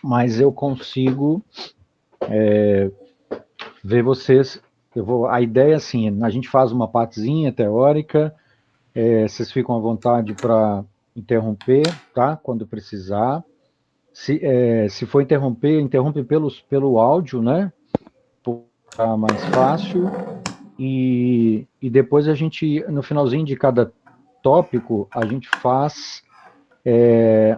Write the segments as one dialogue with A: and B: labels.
A: mas eu consigo ver vocês. A ideia é assim, a gente faz uma partezinha teórica, vocês ficam à vontade para interromper, tá? Quando precisar. Se for interromper, interrompe pelo áudio, né? Para mais fácil. E depois a gente, no finalzinho de cada tópico, a gente faz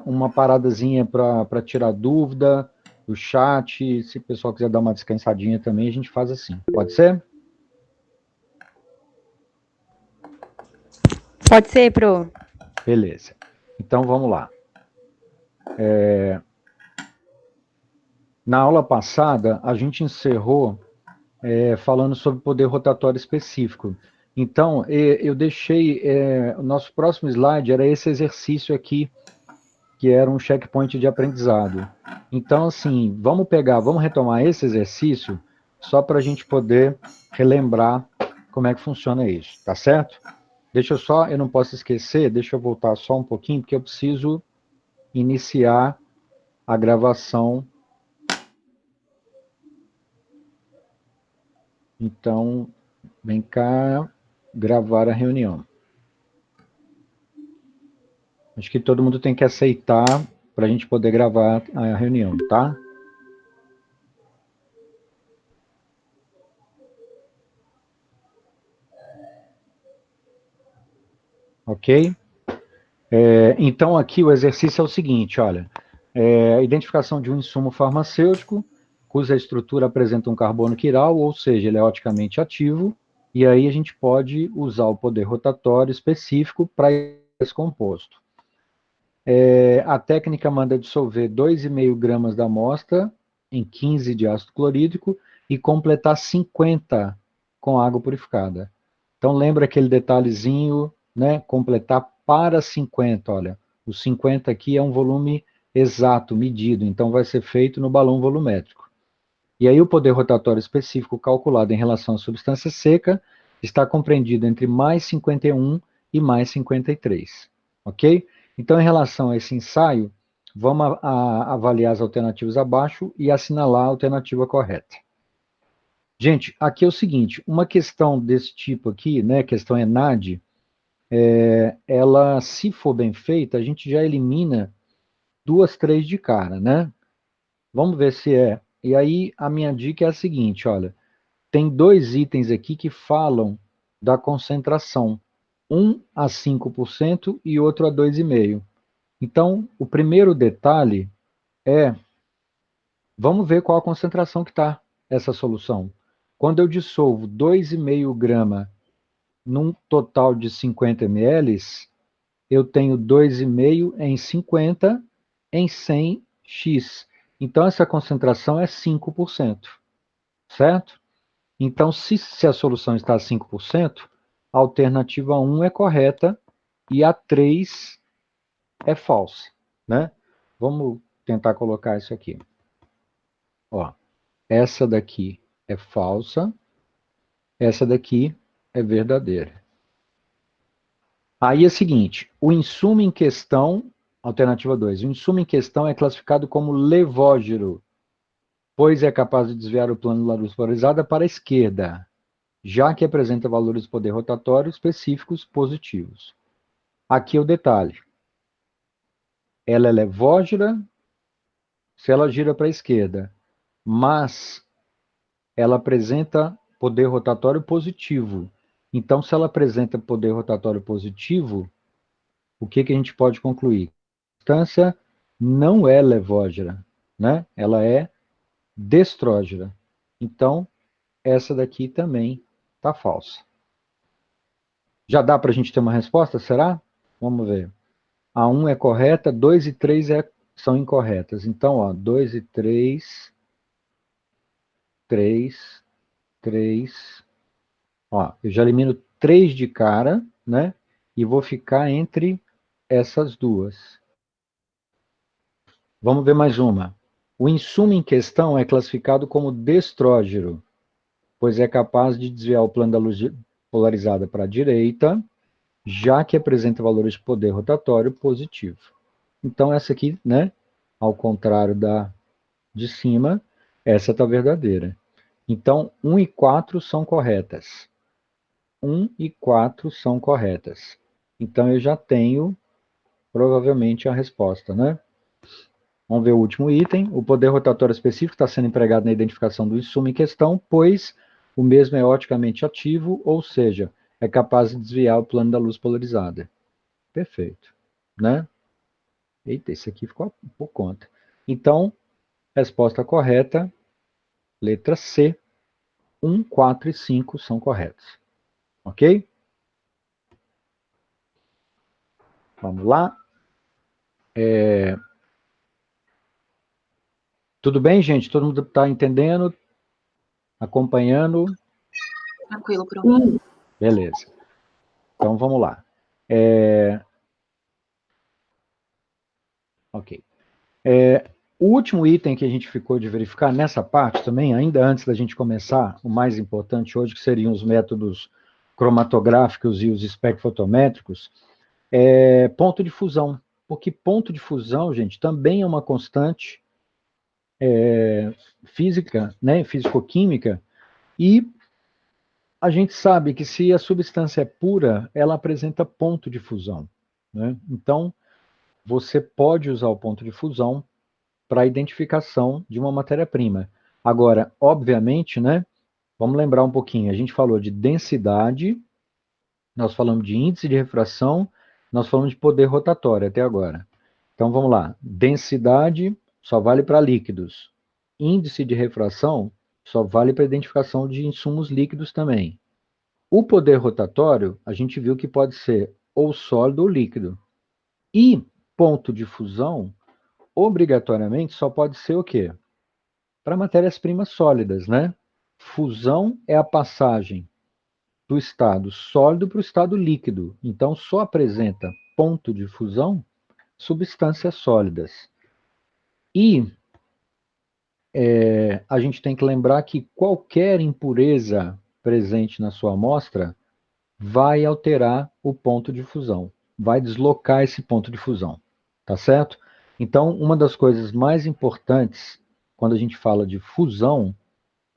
A: uma paradazinha para tirar dúvida do chat. Se o pessoal quiser dar uma descansadinha também, a gente faz assim. Pode ser?
B: Pode ser, Pro.
A: Beleza. Então vamos lá. Na aula passada, a gente encerrou falando sobre poder rotatório específico. Então, eu deixei. O nosso próximo slide era esse exercício aqui, que era um checkpoint de aprendizado. Então, assim, vamos retomar esse exercício, só para a gente poder relembrar como é que funciona isso, tá certo? Eu não posso esquecer, deixa eu voltar só um pouquinho, porque eu preciso iniciar a gravação. Então, vem cá gravar a reunião. Acho que todo mundo tem que aceitar para a gente poder gravar a reunião, tá? Ok? Então, aqui o exercício é o seguinte, olha. Identificação de um insumo farmacêutico, cuja estrutura apresenta um carbono quiral, ou seja, ele é oticamente ativo, e aí a gente pode usar o poder rotatório específico para esse composto. A técnica manda dissolver 2,5 gramas da amostra em 15 de ácido clorídrico e completar 50 com água purificada. Então lembra aquele detalhezinho, né? Completar para 50, olha. O 50 aqui é um volume exato, medido, então vai ser feito no balão volumétrico. E aí o poder rotatório específico calculado em relação à substância seca está compreendido entre mais 51 e mais 53, ok? Então, em relação a esse ensaio, vamos avaliar as alternativas abaixo e assinalar a alternativa correta. Gente, aqui é o seguinte, uma questão desse tipo aqui, né, questão ENAD, ela, se for bem feita, a gente já elimina 2, 3 de cara, né? Vamos ver se é. E aí, a minha dica é a seguinte, olha, tem 2 itens aqui que falam da concentração, um a 5% e outro a 2,5%. Então, o primeiro detalhe é, vamos ver qual a concentração que está essa solução. Quando eu dissolvo 2,5 grama num total de 50 ml, eu tenho 2,5 em 50 em 100x. Então, essa concentração é 5%, certo? Então, se a solução está a 5%, a alternativa 1 é correta e a 3 é falsa, né? Vamos tentar colocar isso aqui. Ó, essa daqui é falsa, essa daqui é verdadeira. Aí é o seguinte, o insumo em questão, alternativa 2, o insumo em questão é classificado como levógero, pois é capaz de desviar o plano da luz polarizada para a esquerda, já que apresenta valores de poder rotatório específicos positivos. Aqui é o detalhe. Ela é levógera se ela gira para a esquerda, mas ela apresenta poder rotatório positivo. Então, se ela apresenta poder rotatório positivo, o que a gente pode concluir? A substância não é levógera, né? Ela é destrógera. Então, essa daqui também está falsa. Já dá para a gente ter uma resposta, será? Vamos ver. A 1 é correta, 2 e 3 são incorretas. Então, ó, 2 e 3, 3, 3. Ó, eu já elimino 3 de cara, né? E vou ficar entre essas duas. Vamos ver mais uma. O insumo em questão é classificado como destrógero, pois é capaz de desviar o plano da luz polarizada para a direita, já que apresenta valores de poder rotatório positivo. Então, essa aqui, né, ao contrário da de cima, essa está verdadeira. Então, 1 e 4 são corretas. 1 e 4 são corretas. Então, eu já tenho, provavelmente, a resposta, né? Vamos ver o último item. O poder rotatório específico está sendo empregado na identificação do insumo em questão, pois o mesmo é oticamente ativo, ou seja, é capaz de desviar o plano da luz polarizada. Perfeito, né? Eita, esse aqui ficou por conta. Então, resposta correta, letra C, 1, 4 e 5 são corretos. Ok? Vamos lá. Tudo bem, gente? Todo mundo está entendendo? Acompanhando?
B: Tranquilo, prof.
A: Beleza. Então, vamos lá. Ok. O último item que a gente ficou de verificar nessa parte também, ainda antes da gente começar, o mais importante hoje, que seriam os métodos cromatográficos e os espectrofotométricos, é ponto de fusão. Porque ponto de fusão, gente, também é uma constante física, né, físico-química, e a gente sabe que se a substância é pura, ela apresenta ponto de fusão, né? Então, você pode usar o ponto de fusão para a identificação de uma matéria-prima. Agora, obviamente, né, vamos lembrar um pouquinho, a gente falou de densidade, nós falamos de índice de refração, nós falamos de poder rotatório até agora. Então, vamos lá. Densidade só vale para líquidos. Índice de refração só vale para identificação de insumos líquidos também. O poder rotatório, a gente viu que pode ser ou sólido ou líquido. E ponto de fusão, obrigatoriamente, só pode ser o quê? Para matérias-primas sólidas, né? Fusão é a passagem do estado sólido para o estado líquido. Então, só apresenta ponto de fusão substâncias sólidas. E a gente tem que lembrar que qualquer impureza presente na sua amostra vai alterar o ponto de fusão, vai deslocar esse ponto de fusão, tá certo? Então, uma das coisas mais importantes quando a gente fala de fusão,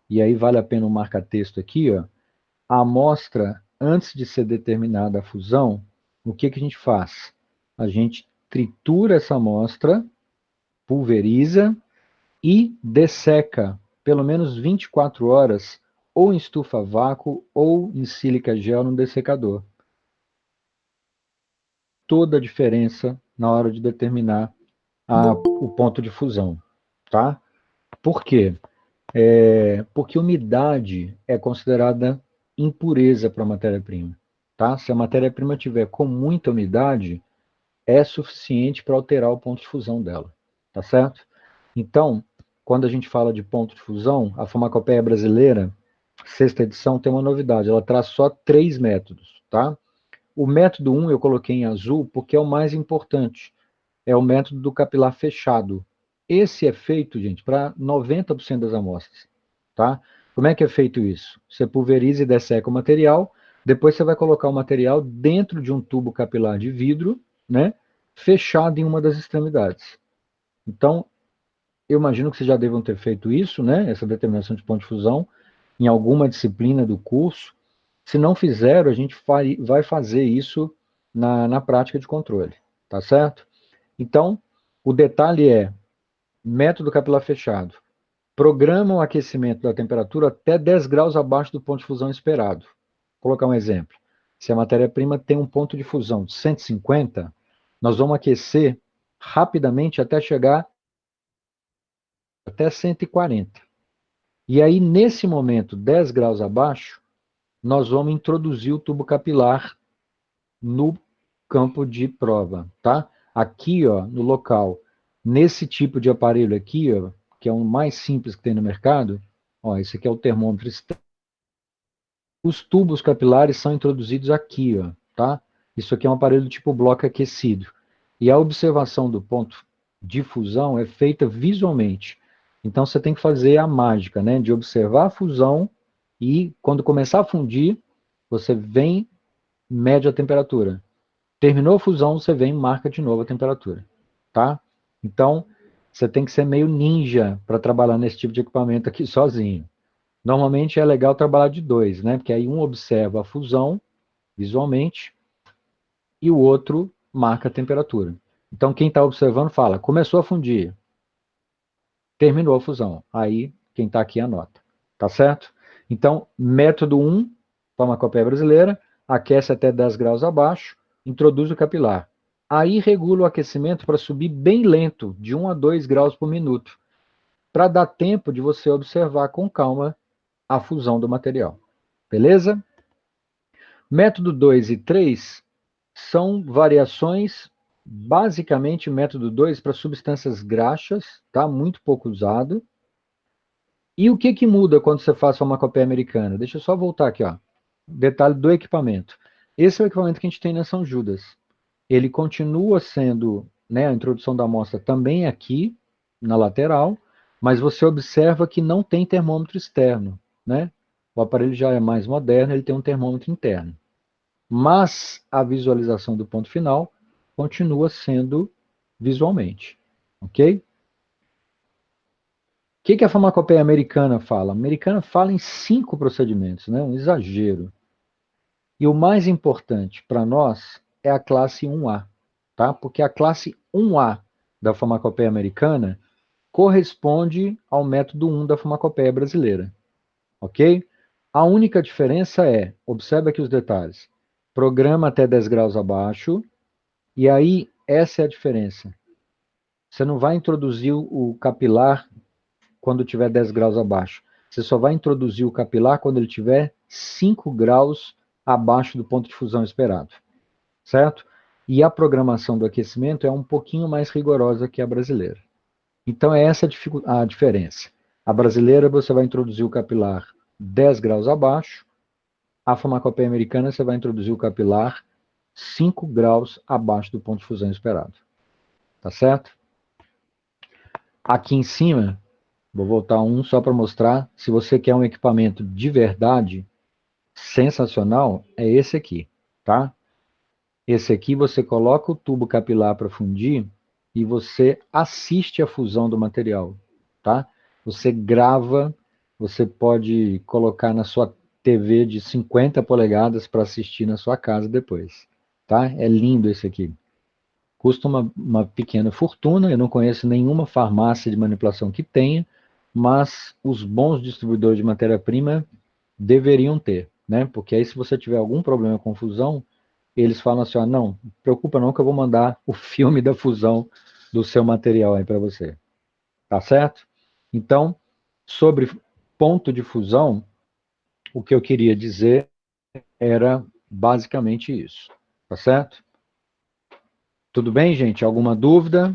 A: e aí vale a pena um marca-texto aqui, ó, a amostra, antes de ser determinada a fusão, o que que a gente faz? A gente tritura essa amostra, pulveriza e desseca pelo menos 24 horas ou em estufa a vácuo ou em sílica gel no dessecador. Toda a diferença na hora de determinar o ponto de fusão, tá? Por quê? Porque umidade é considerada impureza para a matéria-prima, tá? Se a matéria-prima tiver com muita umidade, é suficiente para alterar o ponto de fusão dela, tá certo? Então, quando a gente fala de ponto de fusão, a Farmacopeia Brasileira, sexta edição, tem uma novidade, ela traz só 3 métodos, tá? O método 1 eu coloquei em azul porque é o mais importante, é o método do capilar fechado. Esse é feito, gente, para 90% das amostras, tá? Como é que é feito isso? Você pulveriza e desseca o material, depois você vai colocar o material dentro de um tubo capilar de vidro, né, fechado em uma das extremidades. Então, eu imagino que vocês já devam ter feito isso, né, essa determinação de ponto de fusão, em alguma disciplina do curso. Se não fizeram, a gente vai fazer isso na prática de controle, tá certo? Então, o detalhe é, método capilar fechado. Programa o aquecimento da temperatura até 10 graus abaixo do ponto de fusão esperado. Vou colocar um exemplo. Se a matéria-prima tem um ponto de fusão de 150, nós vamos aquecer rapidamente até chegar até 140. E aí, nesse momento, 10 graus abaixo, nós vamos introduzir o tubo capilar no campo de prova, tá? Aqui, ó, no local, nesse tipo de aparelho aqui, ó, que é o mais simples que tem no mercado, ó, esse aqui é o termômetro externo. Os tubos capilares são introduzidos aqui, ó, tá? Isso aqui é um aparelho tipo bloco aquecido. E a observação do ponto de fusão é feita visualmente. Então você tem que fazer a mágica, né, de observar a fusão e quando começar a fundir, você vem, mede a temperatura. Terminou a fusão, você vem e marca de novo a temperatura, tá? Então, você tem que ser meio ninja para trabalhar nesse tipo de equipamento aqui sozinho. Normalmente é legal trabalhar de dois, né? Porque aí um observa a fusão visualmente e o outro marca a temperatura. Então quem está observando fala, começou a fundir, terminou a fusão. Aí quem está aqui anota. Tá certo? Então, método 1, farmacopeia brasileira, aquece até 10 graus abaixo, introduz o capilar. Aí regula o aquecimento para subir bem lento, de 1 a 2 graus por minuto, para dar tempo de você observar com calma a fusão do material. Beleza? Método 2 e 3 são variações, basicamente método 2 para substâncias graxas, tá? Muito pouco usado. E o que que muda quando você faz farmacopeia americana? Deixa eu só voltar aqui, ó. Detalhe do equipamento. Esse é o equipamento que a gente tem na São Judas. Ele continua sendo, né, a introdução da amostra também aqui, na lateral, mas você observa que não tem termômetro externo, né? O aparelho já é mais moderno, ele tem um termômetro interno. Mas a visualização do ponto final continua sendo visualmente, ok? O que a farmacopeia americana fala? A americana fala em 5 procedimentos, né? Um exagero. E o mais importante para nós é a classe 1A, tá? Porque a classe 1A da farmacopeia americana corresponde ao método 1 da farmacopeia brasileira, ok? A única diferença é, observe aqui os detalhes, programa até 10 graus abaixo, e aí essa é a diferença. Você não vai introduzir o capilar quando tiver 10 graus abaixo. Você só vai introduzir o capilar quando ele tiver 5 graus abaixo do ponto de fusão esperado, certo? E a programação do aquecimento é um pouquinho mais rigorosa que a brasileira. Então é essa a diferença. A brasileira você vai introduzir o capilar 10 graus abaixo, a farmacopeia americana você vai introduzir o capilar 5 graus abaixo do ponto de fusão esperado. Tá certo? Aqui em cima, vou voltar um só para mostrar, se você quer um equipamento de verdade, sensacional, é esse aqui, tá? Esse aqui você coloca o tubo capilar para fundir e você assiste a fusão do material, tá? Você grava, você pode colocar na sua TV de 50 polegadas para assistir na sua casa depois, tá? É lindo esse aqui. Custa uma pequena fortuna, eu não conheço nenhuma farmácia de manipulação que tenha, mas os bons distribuidores de matéria-prima deveriam ter, né? Porque aí se você tiver algum problema com fusão, eles falam assim, ó, não, preocupa não que eu vou mandar o filme da fusão do seu material aí para você. Tá certo? Então, sobre ponto de fusão, o que eu queria dizer era basicamente isso. Tá certo? Tudo bem, gente? Alguma dúvida?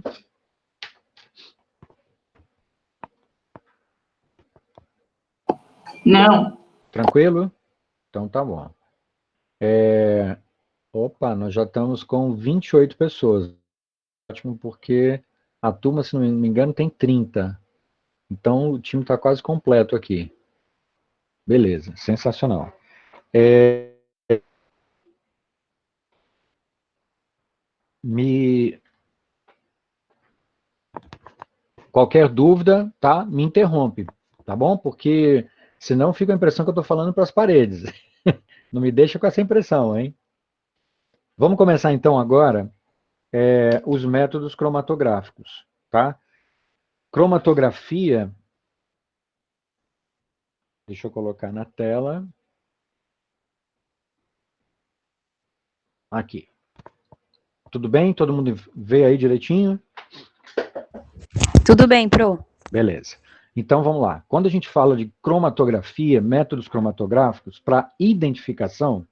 B: Não.
A: Tranquilo? Então tá bom. Opa, nós já estamos com 28 pessoas. Ótimo, porque a turma, se não me engano, tem 30. Então o time está quase completo aqui. Beleza, sensacional. Me... Qualquer dúvida, tá? Me interrompe, tá bom? Porque senão fica a impressão que eu estou falando para as paredes. Não me deixa com essa impressão, hein? Vamos começar então agora os métodos cromatográficos, tá? Cromatografia, deixa eu colocar na tela. Aqui. Tudo bem? Todo mundo vê aí direitinho?
C: Tudo bem, Pro.
A: Beleza. Então vamos lá. Quando a gente fala de cromatografia, métodos cromatográficos para identificação,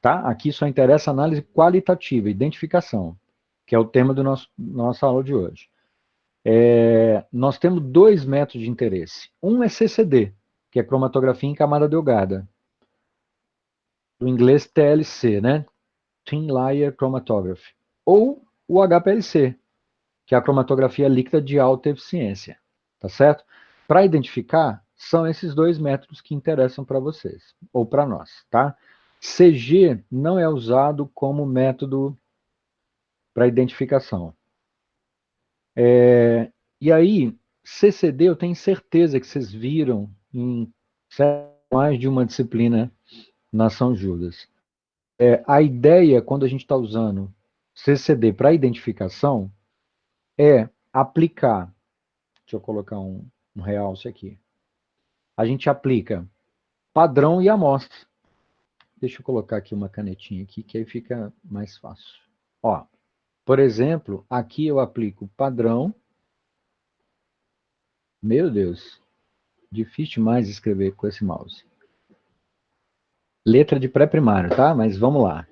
A: tá? Aqui só interessa análise qualitativa, identificação, que é o tema do nossa aula de hoje. Nós temos 2 métodos de interesse. Um é CCD, que é cromatografia em camada delgada. Do inglês TLC, né? Thin Layer Chromatography. Ou o HPLC, que é a cromatografia líquida de alta eficiência. Tá certo? Para identificar, são esses 2 métodos que interessam para vocês, ou para nós, tá? CG não é usado como método para identificação. E aí, CCD, eu tenho certeza que vocês viram em mais de uma disciplina na São Judas. A ideia, quando a gente está usando CCD para identificação, é aplicar. Deixa eu colocar um realce aqui. A gente aplica padrão e amostra. Deixa eu colocar aqui uma canetinha aqui, que aí fica mais fácil. Ó, por exemplo, aqui eu aplico padrão. Meu Deus, difícil demais escrever com esse mouse. Letra de pré-primário, tá? Mas vamos lá.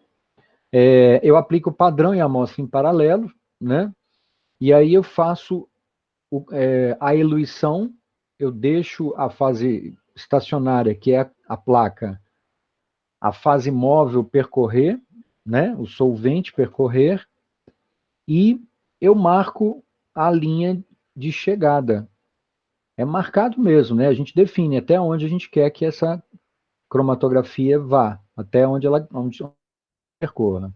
A: Eu aplico padrão e amostra em paralelo, né? E aí eu faço a eluição, eu deixo a fase estacionária, que é a placa, a fase móvel percorrer, né? O solvente percorrer, e eu marco a linha de chegada. É marcado mesmo, né? A gente define até onde a gente quer que essa cromatografia vá, até onde ela percorra.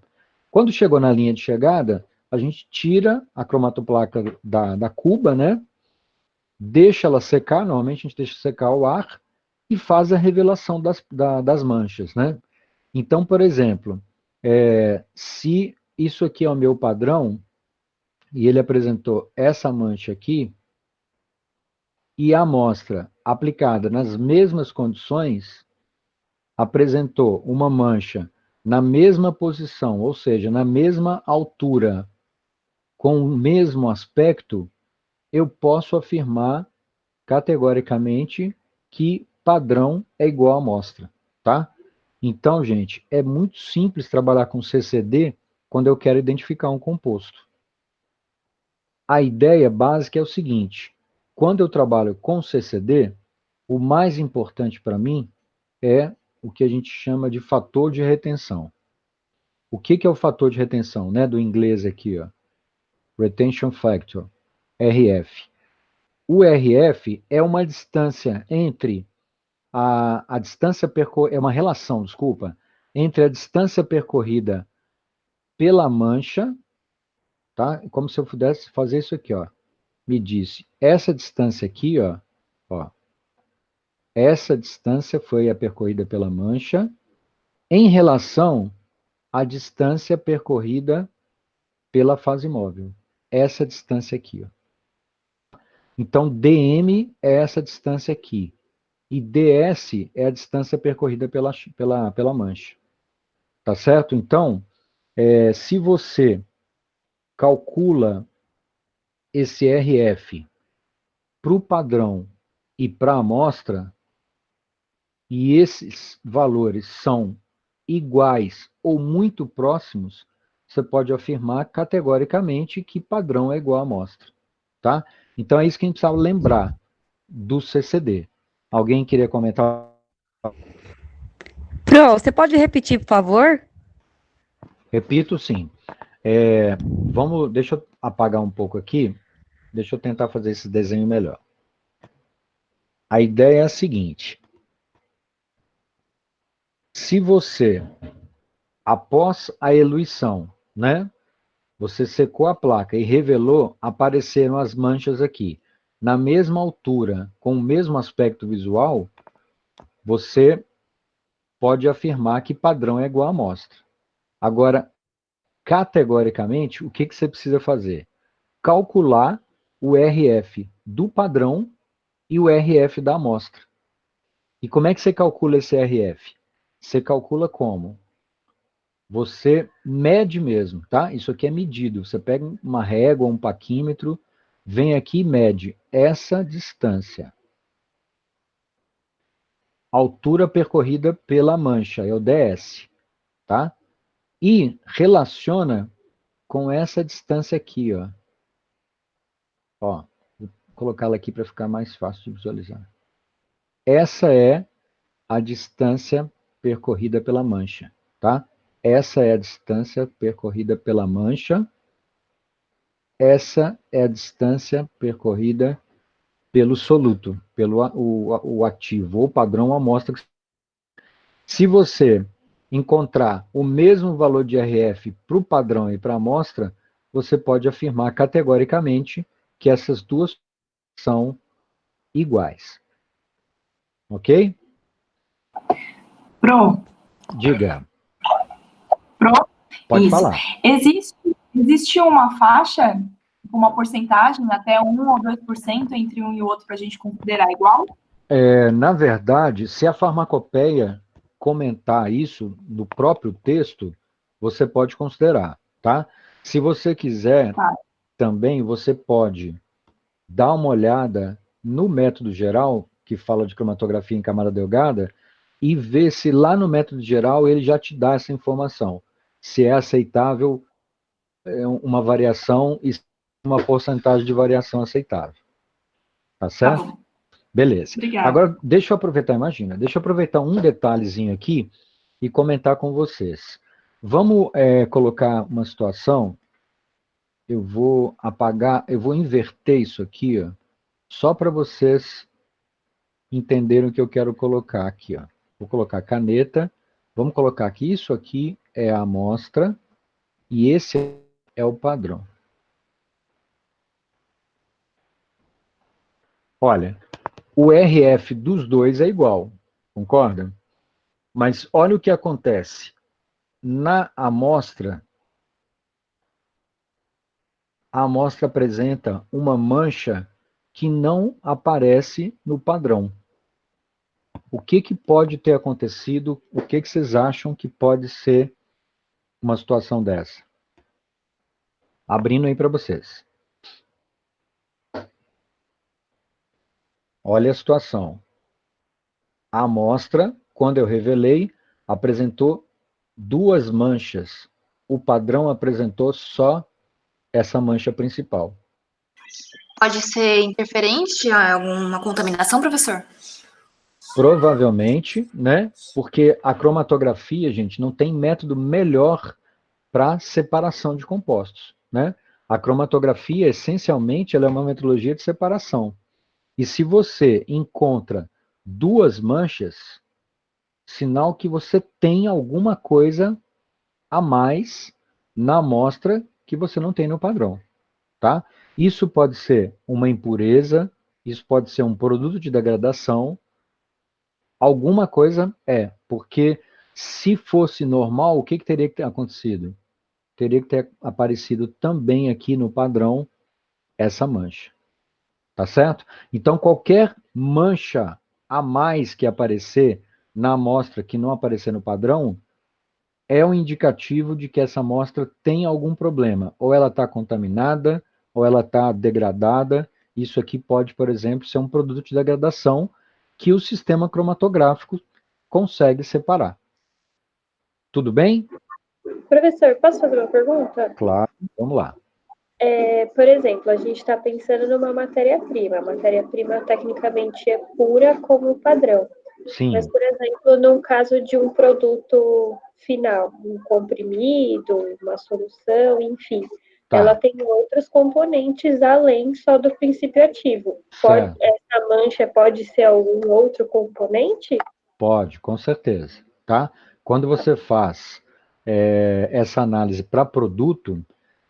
A: Quando chegou na linha de chegada, a gente tira a cromatoplaca da cuba, né? Deixa ela secar, normalmente a gente deixa secar o ar e faz a revelação das manchas, né? Então, por exemplo, se isso aqui é o meu padrão, e ele apresentou essa mancha aqui, e a amostra aplicada nas mesmas condições apresentou uma mancha na mesma posição, ou seja, na mesma altura, com o mesmo aspecto, eu posso afirmar categoricamente que padrão é igual a amostra, tá? Então, gente, é muito simples trabalhar com CCD quando eu quero identificar um composto. A ideia básica é o seguinte: quando eu trabalho com CCD, o mais importante para mim é o que a gente chama de fator de retenção. O que é o fator de retenção, né? Do inglês aqui, ó. Retention Factor, RF. O RF é uma distância entre a distância percorrida, é uma relação, desculpa, entre a distância percorrida pela mancha, tá? Como se eu pudesse fazer isso aqui, ó. Me disse, essa distância aqui, ó, essa distância foi a percorrida pela mancha em relação à distância percorrida pela fase móvel. Essa distância aqui, ó. Então, dm é essa distância aqui. E ds é a distância percorrida pela mancha. Tá certo? Então, se você calcula esse RF para o padrão e para a amostra, e esses valores são iguais ou muito próximos, você pode afirmar categoricamente que padrão é igual à amostra. Tá? Então é isso que a gente precisava lembrar do CCD. Alguém queria comentar?
C: Pro, você pode repetir, por favor?
A: Repito, sim. Deixa eu apagar um pouco aqui. Deixa eu tentar fazer esse desenho melhor. A ideia é a seguinte: se você, após a eluição, né, você secou a placa e revelou, apareceram as manchas aqui. Na mesma altura, com o mesmo aspecto visual, você pode afirmar que padrão é igual à amostra. Agora, categoricamente, o que você precisa fazer? Calcular o RF do padrão e o RF da amostra. E como é que você calcula esse RF? Você calcula como? Você mede mesmo, tá? Isso aqui é medido. Você pega uma régua, um paquímetro, vem aqui e mede essa distância. Altura percorrida pela mancha, é o DS, tá? E relaciona com essa distância aqui, ó. Ó, vou colocá-la aqui para ficar mais fácil de visualizar. Essa é a distância percorrida pela mancha, tá? Essa é a distância percorrida pela mancha. Essa é a distância percorrida pelo soluto, pelo o ativo, ou padrão amostra. Se você encontrar o mesmo valor de RF para o padrão e para a amostra, você pode afirmar categoricamente que essas duas são iguais. Ok?
D: Pro,
A: Diga.
D: pro,
A: Pode
D: isso.
A: falar.
D: Existe uma faixa, uma porcentagem, até 1 ou 2% entre um e o outro para a gente considerar igual?
A: Na verdade, se a farmacopeia comentar isso no próprio texto, você pode considerar, tá? Se você quiser,
D: Tá.
A: também você pode dar uma olhada no método geral, que fala de cromatografia em camada delgada, e ver se lá no método geral ele já te dá essa informação. Se é aceitável uma variação e uma porcentagem de variação aceitável. Tá
D: Tá
A: certo?
D: bom.
A: Beleza.
D: Obrigada.
A: Agora, deixa eu aproveitar, imagina, deixa eu aproveitar um detalhezinho aqui e comentar com vocês. Vamos colocar uma situação, eu vou apagar, eu vou inverter isso aqui, ó, só para vocês entenderem o que eu quero colocar aqui. Ó. Vou colocar caneta, vamos colocar que isso aqui é a amostra e esse é o padrão. Olha, o RF dos dois é igual, concorda? Mas olha o que acontece. Na amostra, a amostra apresenta uma mancha que não aparece no padrão. O que, que pode ter acontecido? O que, que vocês acham que pode ser uma situação dessa? Abrindo aí para vocês. Olha a situação. A amostra, quando eu revelei, apresentou duas manchas. O padrão apresentou só essa mancha principal.
B: Pode ser interferente, alguma contaminação, professor?
A: Provavelmente, né? Porque a cromatografia, gente, não tem método melhor para separação de compostos, né? A cromatografia, essencialmente, ela é uma metodologia de separação. E se você encontra duas manchas, sinal que você tem alguma coisa a mais na amostra que você não tem no padrão, tá? Isso pode ser uma impureza, isso pode ser um produto de degradação, alguma coisa porque se fosse normal, o que, que teria que ter acontecido? Teria que ter aparecido também aqui no padrão essa mancha, tá certo? Então, qualquer mancha a mais que aparecer na amostra que não aparecer no padrão, é um indicativo de que essa amostra tem algum problema. Ou ela está contaminada, ou ela está degradada. Isso aqui pode, por exemplo, ser um produto de degradação que o sistema cromatográfico consegue separar. Tudo bem?
E: Professor, posso fazer uma pergunta?
A: Claro, vamos lá.
E: Por exemplo, a gente está pensando numa matéria-prima. A matéria-prima tecnicamente é pura como padrão. Mas,
A: Sim,
E: por exemplo, num caso de um produto final, um comprimido, uma solução, enfim, ela
A: tá,
E: tem outros componentes além só do princípio ativo.
A: certo.
E: Essa mancha pode ser algum outro componente?
A: Pode, com certeza, tá? Quando você faz essa análise para produto,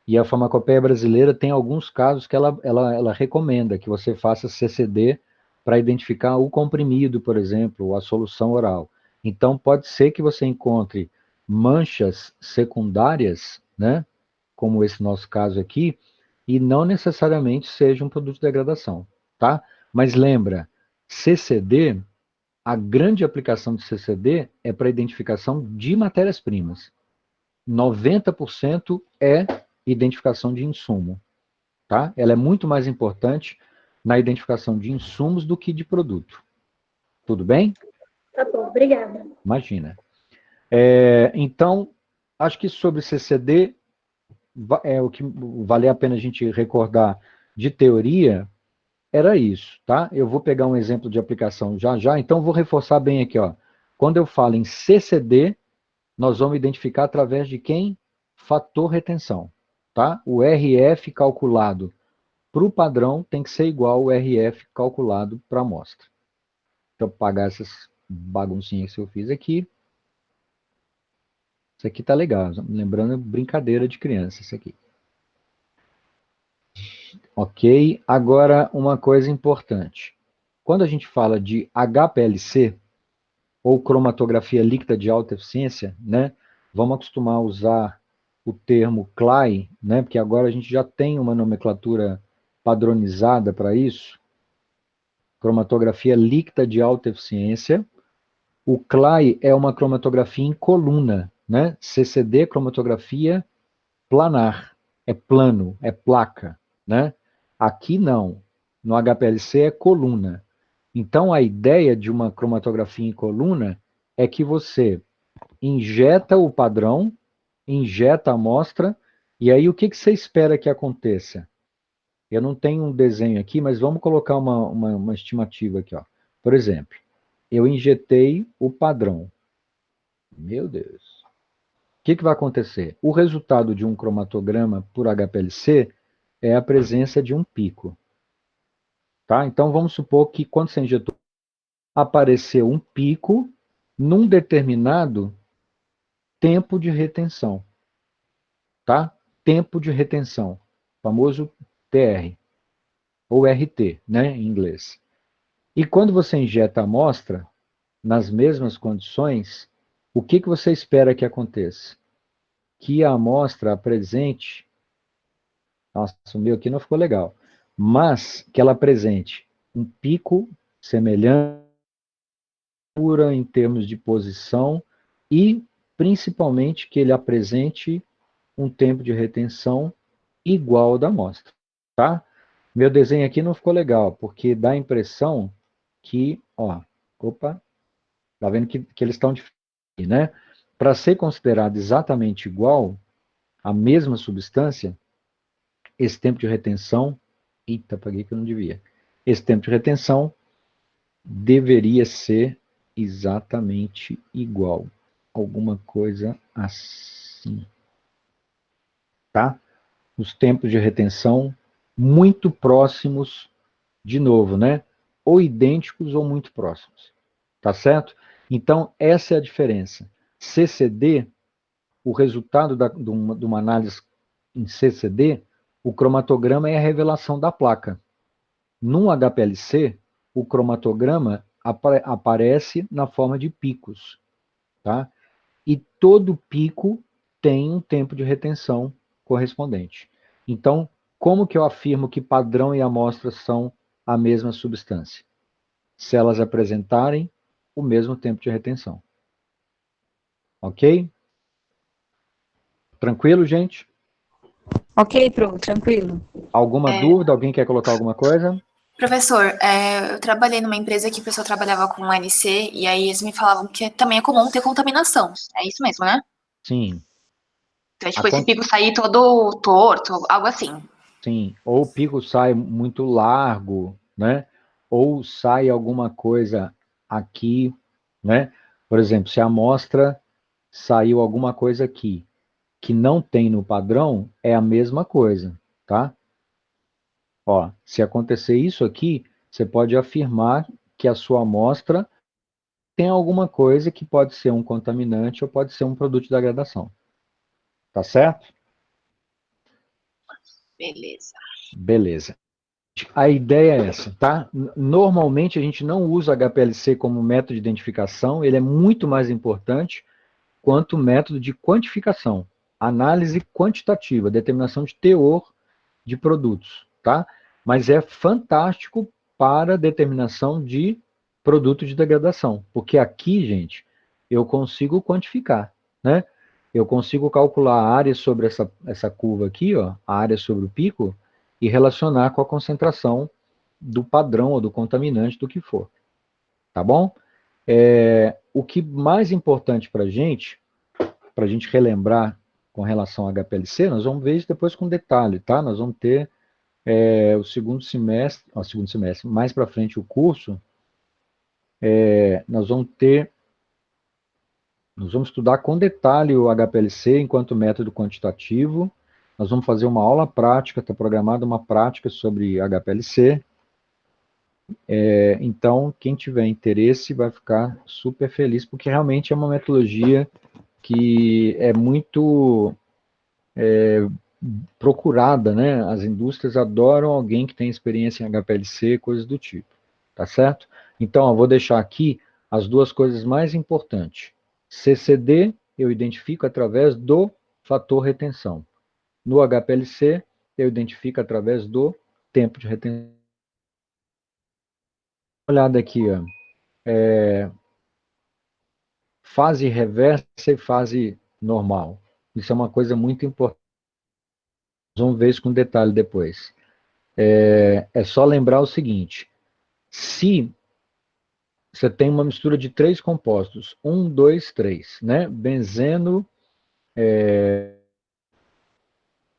A: e a farmacopeia brasileira tem alguns casos que ela recomenda que você faça CCD para identificar o comprimido, por exemplo, ou a solução oral. Então, pode ser que você encontre manchas secundárias, né, como esse nosso caso aqui, e não necessariamente seja um produto de degradação, tá? Mas lembra, CCD, a grande aplicação de CCD é para identificação de matérias-primas. 90% é identificação de insumo, tá? Ela é muito mais importante na identificação de insumos do que de produto. Tudo bem?
E: Tá bom, obrigada.
A: Imagina. Então, acho que sobre CCD, o que vale a pena a gente recordar de teoria era isso, tá? Eu vou pegar um exemplo de aplicação já já, então vou reforçar bem aqui, ó. Quando eu falo em CCD, nós vamos identificar através de quem? Fator retenção, tá? O RF calculado para o padrão tem que ser igual ao RF calculado para a amostra. Então, pagar essas baguncinhas que eu fiz aqui. Isso aqui tá legal. Lembrando, brincadeira de criança, isso aqui. Ok? Agora, uma coisa importante. Quando a gente fala de HPLC, ou cromatografia líquida de alta eficiência, né? Vamos acostumar a usar o termo CLAI, né? Porque agora a gente já tem uma nomenclatura padronizada para isso. Cromatografia líquida de alta eficiência. O CLAI é uma cromatografia em coluna, né? CCD, cromatografia planar. É plano, é placa, né? Aqui não. No HPLC é coluna. Então, a ideia de uma cromatografia em coluna é que você injeta o padrão, injeta a amostra, e aí o que você espera que aconteça? Eu não tenho um desenho aqui, mas vamos colocar uma estimativa aqui. Ó. Por exemplo, eu injetei o padrão. Meu Deus. O que vai acontecer? O resultado de um cromatograma por HPLC é a presença de um pico. Tá? Então, vamos supor que quando você injetou, apareceu um pico num determinado tempo de retenção, tá? Tempo de retenção, famoso TR, ou RT, né, em inglês. E quando você injeta a amostra, nas mesmas condições, o que você espera que aconteça? Que a amostra apresente, nossa, o meu aqui não ficou legal, mas que ela apresente um pico semelhante em termos de posição e, principalmente, que ele apresente um tempo de retenção igual ao da amostra, tá? Meu desenho aqui não ficou legal, porque dá a impressão que, ó, opa, tá vendo que eles estão diferentes, né? Para ser considerado exatamente igual, a mesma substância, esse tempo de retenção, eita, paguei que eu não devia, esse tempo de retenção deveria ser exatamente igual, alguma coisa assim, tá? Os tempos de retenção muito próximos, de novo, né? Ou idênticos ou muito próximos. Tá certo? Então, essa é a diferença. CCD, o resultado de uma análise em CCD, o cromatograma é a revelação da placa. Num HPLC, o cromatograma aparece na forma de picos. Tá? E todo pico tem um tempo de retenção correspondente. Então, como que eu afirmo que padrão e amostra são a mesma substância? Se elas apresentarem o mesmo tempo de retenção. Ok? Tranquilo, gente?
C: Ok, pronto, tranquilo.
A: Alguma dúvida? Alguém quer colocar alguma coisa?
B: Professor, eu trabalhei numa empresa que o pessoal trabalhava com ANC e aí eles me falavam que também é comum ter contaminação. É isso mesmo, né?
A: Sim.
B: Então, tipo, esse pico sair todo torto, algo assim.
A: Sim. Ou o pico sai muito largo, né? Ou sai alguma coisa aqui, né? Por exemplo, se a amostra saiu alguma coisa aqui que não tem no padrão, é a mesma coisa, tá? Ó, se acontecer isso aqui, você pode afirmar que a sua amostra tem alguma coisa que pode ser um contaminante ou pode ser um produto de degradação. Tá certo?
B: Beleza.
A: Beleza. A ideia é essa, tá? Normalmente a gente não usa HPLC como método de identificação, ele é muito mais importante quanto método de quantificação, análise quantitativa, determinação de teor de produtos, tá? Mas é fantástico para determinação de produto de degradação, porque aqui, gente, eu consigo quantificar, né? Eu consigo calcular a área sobre essa curva aqui, ó, a área sobre o pico, e relacionar com a concentração do padrão ou do contaminante, do que for, tá bom? O que mais importante para a gente relembrar com relação ao HPLC, nós vamos ver isso depois com detalhe, tá? Nós vamos ter o segundo semestre, mais para frente o curso, nós vamos estudar com detalhe o HPLC enquanto método quantitativo, nós vamos fazer uma aula prática, está programada uma prática sobre HPLC, então quem tiver interesse vai ficar super feliz, porque realmente é uma metodologia que é muito procurada, né? As indústrias adoram alguém que tem experiência em HPLC, coisas do tipo, tá certo? Então, eu vou deixar aqui as duas coisas mais importantes. CCD eu identifico através do fator retenção. No HPLC, eu identifico através do tempo de retenção. Olhada aqui, ó. Fase reversa e fase normal. Isso é uma coisa muito importante. Vamos ver isso com detalhe depois. É só lembrar o seguinte: se você tem uma mistura de 3 compostos, 1, 2, 3, né? Benzeno,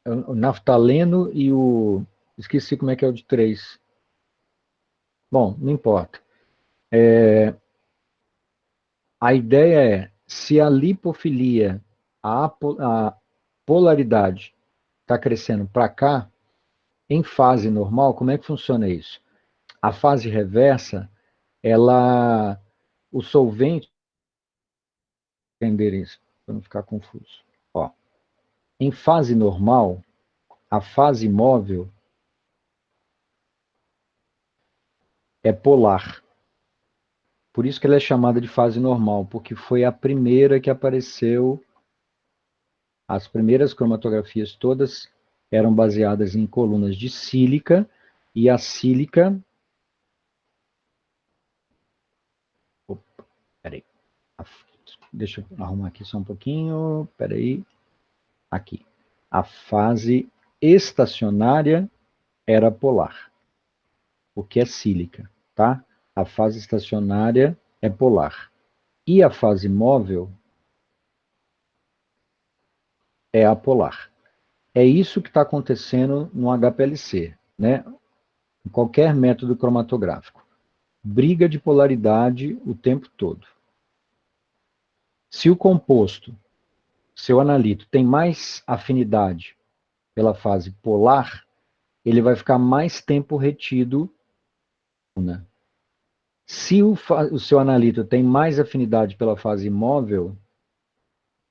A: o naftaleno e o... Esqueci como é que é o de 3. Bom, não importa. A ideia é, se a lipofilia, a polaridade está crescendo para cá, em fase normal, como é que funciona isso? A fase reversa, o solvente, entender isso, para não ficar confuso. Ó, em fase normal, a fase móvel é polar. Por isso que ela é chamada de fase normal, porque foi a primeira que apareceu. As primeiras cromatografias todas eram baseadas em colunas de sílica, e a sílica... Opa, peraí. Deixa eu arrumar aqui só um pouquinho. Peraí. Aqui. A fase estacionária era polar, porque é sílica, tá? A fase estacionária é polar. E a fase móvel é apolar. É isso que está acontecendo no HPLC, né? Em qualquer método cromatográfico. Briga de polaridade o tempo todo. Se o composto, seu analito, tem mais afinidade pela fase polar, ele vai ficar mais tempo retido, né? Se o seu analito tem mais afinidade pela fase móvel,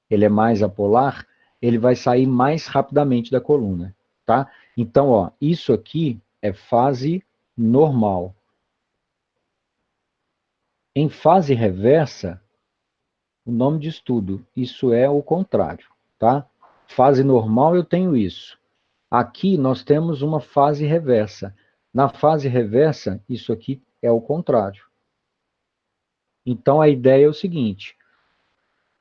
A: ele é mais apolar, ele vai sair mais rapidamente da coluna, tá? Então, ó, isso aqui é fase normal. Em fase reversa, o nome de estudo, isso é o contrário, tá? Fase normal eu tenho isso. Aqui nós temos uma fase reversa. Na fase reversa, isso aqui é o contrário. Então a ideia é o seguinte: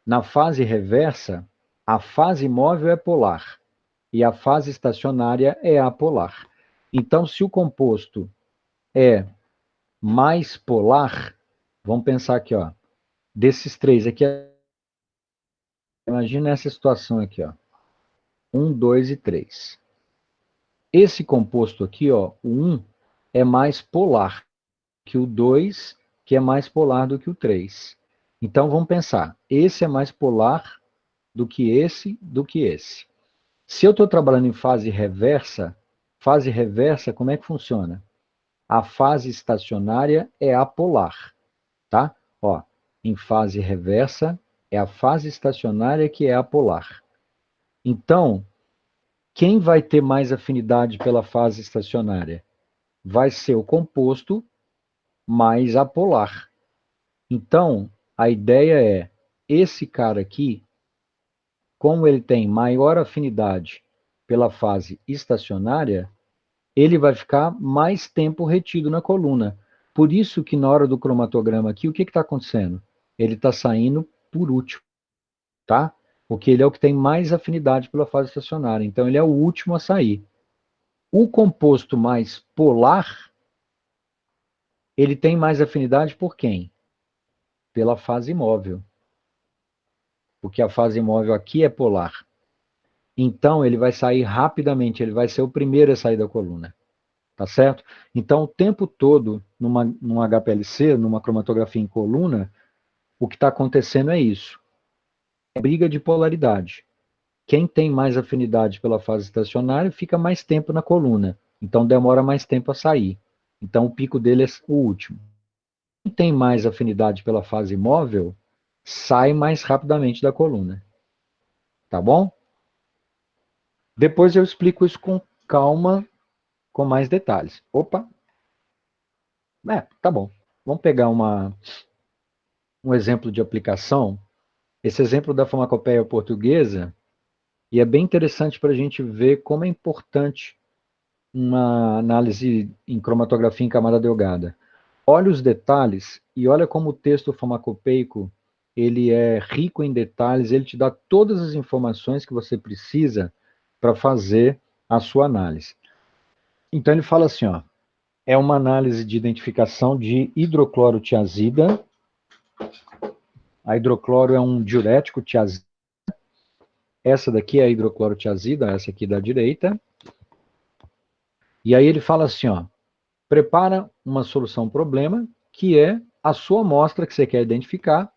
A: na fase reversa, a fase móvel é polar e a fase estacionária é apolar. Então, se o composto é mais polar, vamos pensar aqui, ó, desses três aqui, imagina essa situação aqui, ó, 1, 2 e 3. Esse composto aqui, ó, o 1, é mais polar que o 2, que é mais polar do que o 3. Então, vamos pensar, esse é mais polar do que esse, do que esse. Se eu estou trabalhando em fase reversa, como é que funciona? A fase estacionária é apolar, tá? Ó, em fase reversa, é a fase estacionária que é apolar. Então, quem vai ter mais afinidade pela fase estacionária? Vai ser o composto mais apolar. Então, a ideia é, esse cara aqui, como ele tem maior afinidade pela fase estacionária, ele vai ficar mais tempo retido na coluna. Por isso que na hora do cromatograma aqui, o que está acontecendo? Ele está saindo por último, tá? Porque ele é o que tem mais afinidade pela fase estacionária. Então, ele é o último a sair. O composto mais polar, ele tem mais afinidade por quem? Pela fase móvel. Porque a fase móvel aqui é polar. Então, ele vai sair rapidamente, ele vai ser o primeiro a sair da coluna. Tá certo? Então, o tempo todo, num HPLC, numa cromatografia em coluna, o que está acontecendo é isso. É briga de polaridade. Quem tem mais afinidade pela fase estacionária fica mais tempo na coluna. Então, demora mais tempo a sair. Então, o pico dele é o último. Quem tem mais afinidade pela fase móvel, sai mais rapidamente da coluna. Tá bom? Depois eu explico isso com calma, com mais detalhes. Opa! Tá bom. Vamos pegar um exemplo de aplicação. Esse exemplo da farmacopeia portuguesa, e é bem interessante para a gente ver como é importante uma análise em cromatografia em camada delgada. Olha os detalhes e olha como o texto farmacopeico ele é rico em detalhes, ele te dá todas as informações que você precisa para fazer a sua análise. Então ele fala assim, ó, é uma análise de identificação de hidroclorotiazida. A hidrocloro é um diurético tiazida. Essa daqui é a hidroclorotiazida, essa aqui da direita. E aí ele fala assim, ó, prepara uma solução problema, que é a sua amostra que você quer identificar,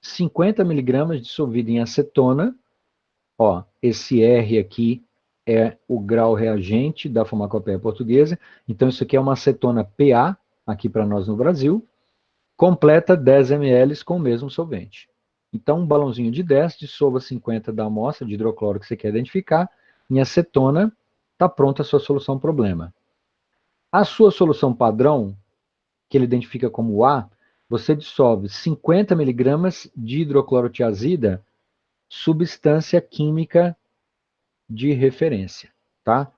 A: 50 miligramas dissolvido em acetona. Ó, esse R aqui é o grau reagente da farmacopeia portuguesa. Então, isso aqui é uma acetona PA, aqui para nós no Brasil. Completa 10 ml com o mesmo solvente. Então, um balãozinho de 10, dissolva 50 da amostra de hidrocloro que você quer identificar. Em acetona, está pronta a sua solução problema. A sua solução padrão, que ele identifica como A, você dissolve 50 miligramas de hidroclorotiazida, substância química de referência, tá?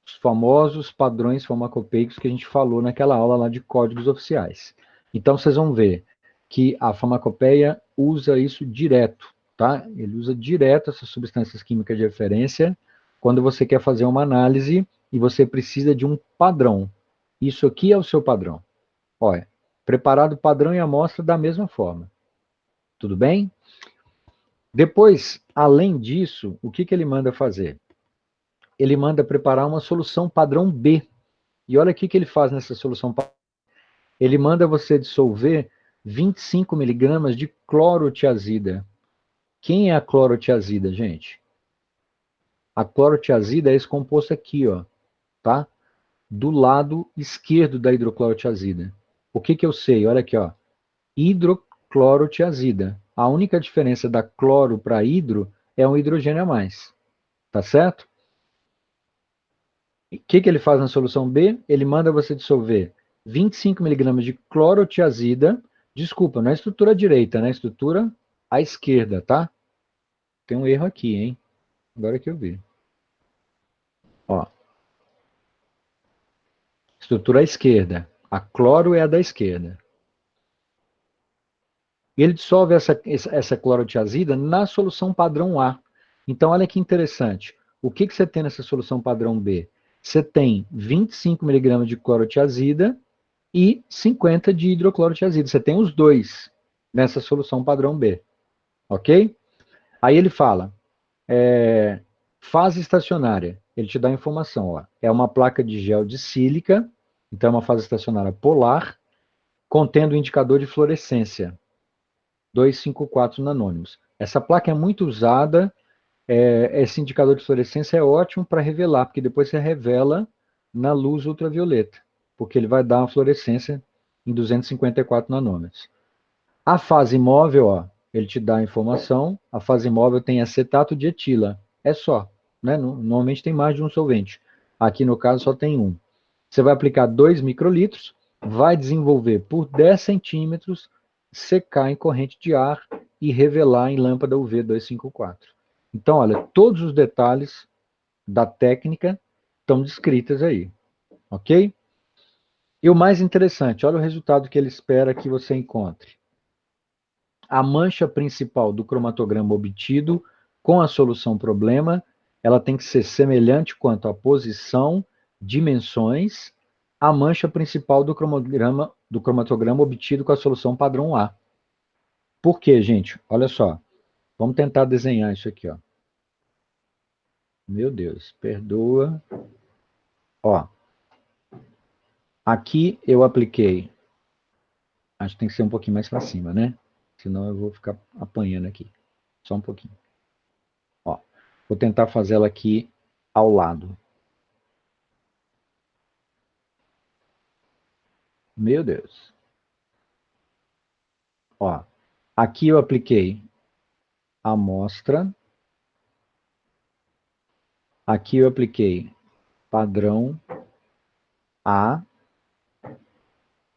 A: Os famosos padrões farmacopeicos que a gente falou naquela aula lá de códigos oficiais. Então, vocês vão ver que a farmacopeia usa isso direto, tá? Ele usa direto essas substâncias químicas de referência quando você quer fazer uma análise e você precisa de um padrão. Isso aqui é o seu padrão. Olha, preparado padrão e amostra da mesma forma. Tudo bem? Depois, além disso, o que ele manda fazer? Ele manda preparar uma solução padrão B. E olha o que ele faz nessa solução padrão. Ele manda você dissolver 25 miligramas de clorotiazida. Quem é a clorotiazida, gente? A clorotiazida é esse composto aqui, ó, tá? Do lado esquerdo da hidroclorotiazida. O que eu sei? Olha aqui, ó. Hidroclorotiazida. A única diferença da cloro para hidro é um hidrogênio a mais. Tá certo? O que ele faz na solução B? Ele manda você dissolver 25 miligramas de clorotiazida. Desculpa, não é estrutura direita, né? Estrutura à esquerda, tá? Tem um erro aqui, hein? Agora que eu vi. Ó. Estrutura à esquerda. A cloro é a da esquerda. E ele dissolve essa clorotiazida na solução padrão A. Então, olha que interessante. O que você tem nessa solução padrão B? Você tem 25 miligramas de clorotiazida e 50 de hidroclorotiazida. Você tem os dois nessa solução padrão B. Ok? Aí ele fala, fase estacionária. Ele te dá a informação. Ó, é uma placa de gel de sílica, então é uma fase estacionária polar, contendo indicador de fluorescência. 254 nanônimos. Essa placa é muito usada, esse indicador de fluorescência é ótimo para revelar, porque depois você revela na luz ultravioleta, porque ele vai dar uma fluorescência em 254 nanômetros. A fase móvel, ó, ele te dá a informação, a fase móvel tem acetato de etila, é só, né? Normalmente tem mais de um solvente, aqui no caso só tem um. Você vai aplicar 2 microlitros, vai desenvolver por 10 centímetros, secar em corrente de ar e revelar em lâmpada UV 254. Então, olha, todos os detalhes da técnica estão descritos aí, ok? E o mais interessante, olha o resultado que ele espera que você encontre. A mancha principal do cromatograma obtido com a solução problema, ela tem que ser semelhante quanto à posição, dimensões, à mancha principal do cromatograma obtido com a solução padrão A. Por quê, gente? Olha só. Vamos tentar desenhar isso aqui, ó. Meu Deus, perdoa. Ó. Aqui eu apliquei. Acho que tem que ser um pouquinho mais para cima, né? Senão eu vou ficar apanhando aqui. Só um pouquinho. Ó. Vou tentar fazer ela aqui ao lado. Meu Deus. Ó. Aqui eu apliquei a amostra. Aqui eu apliquei padrão A.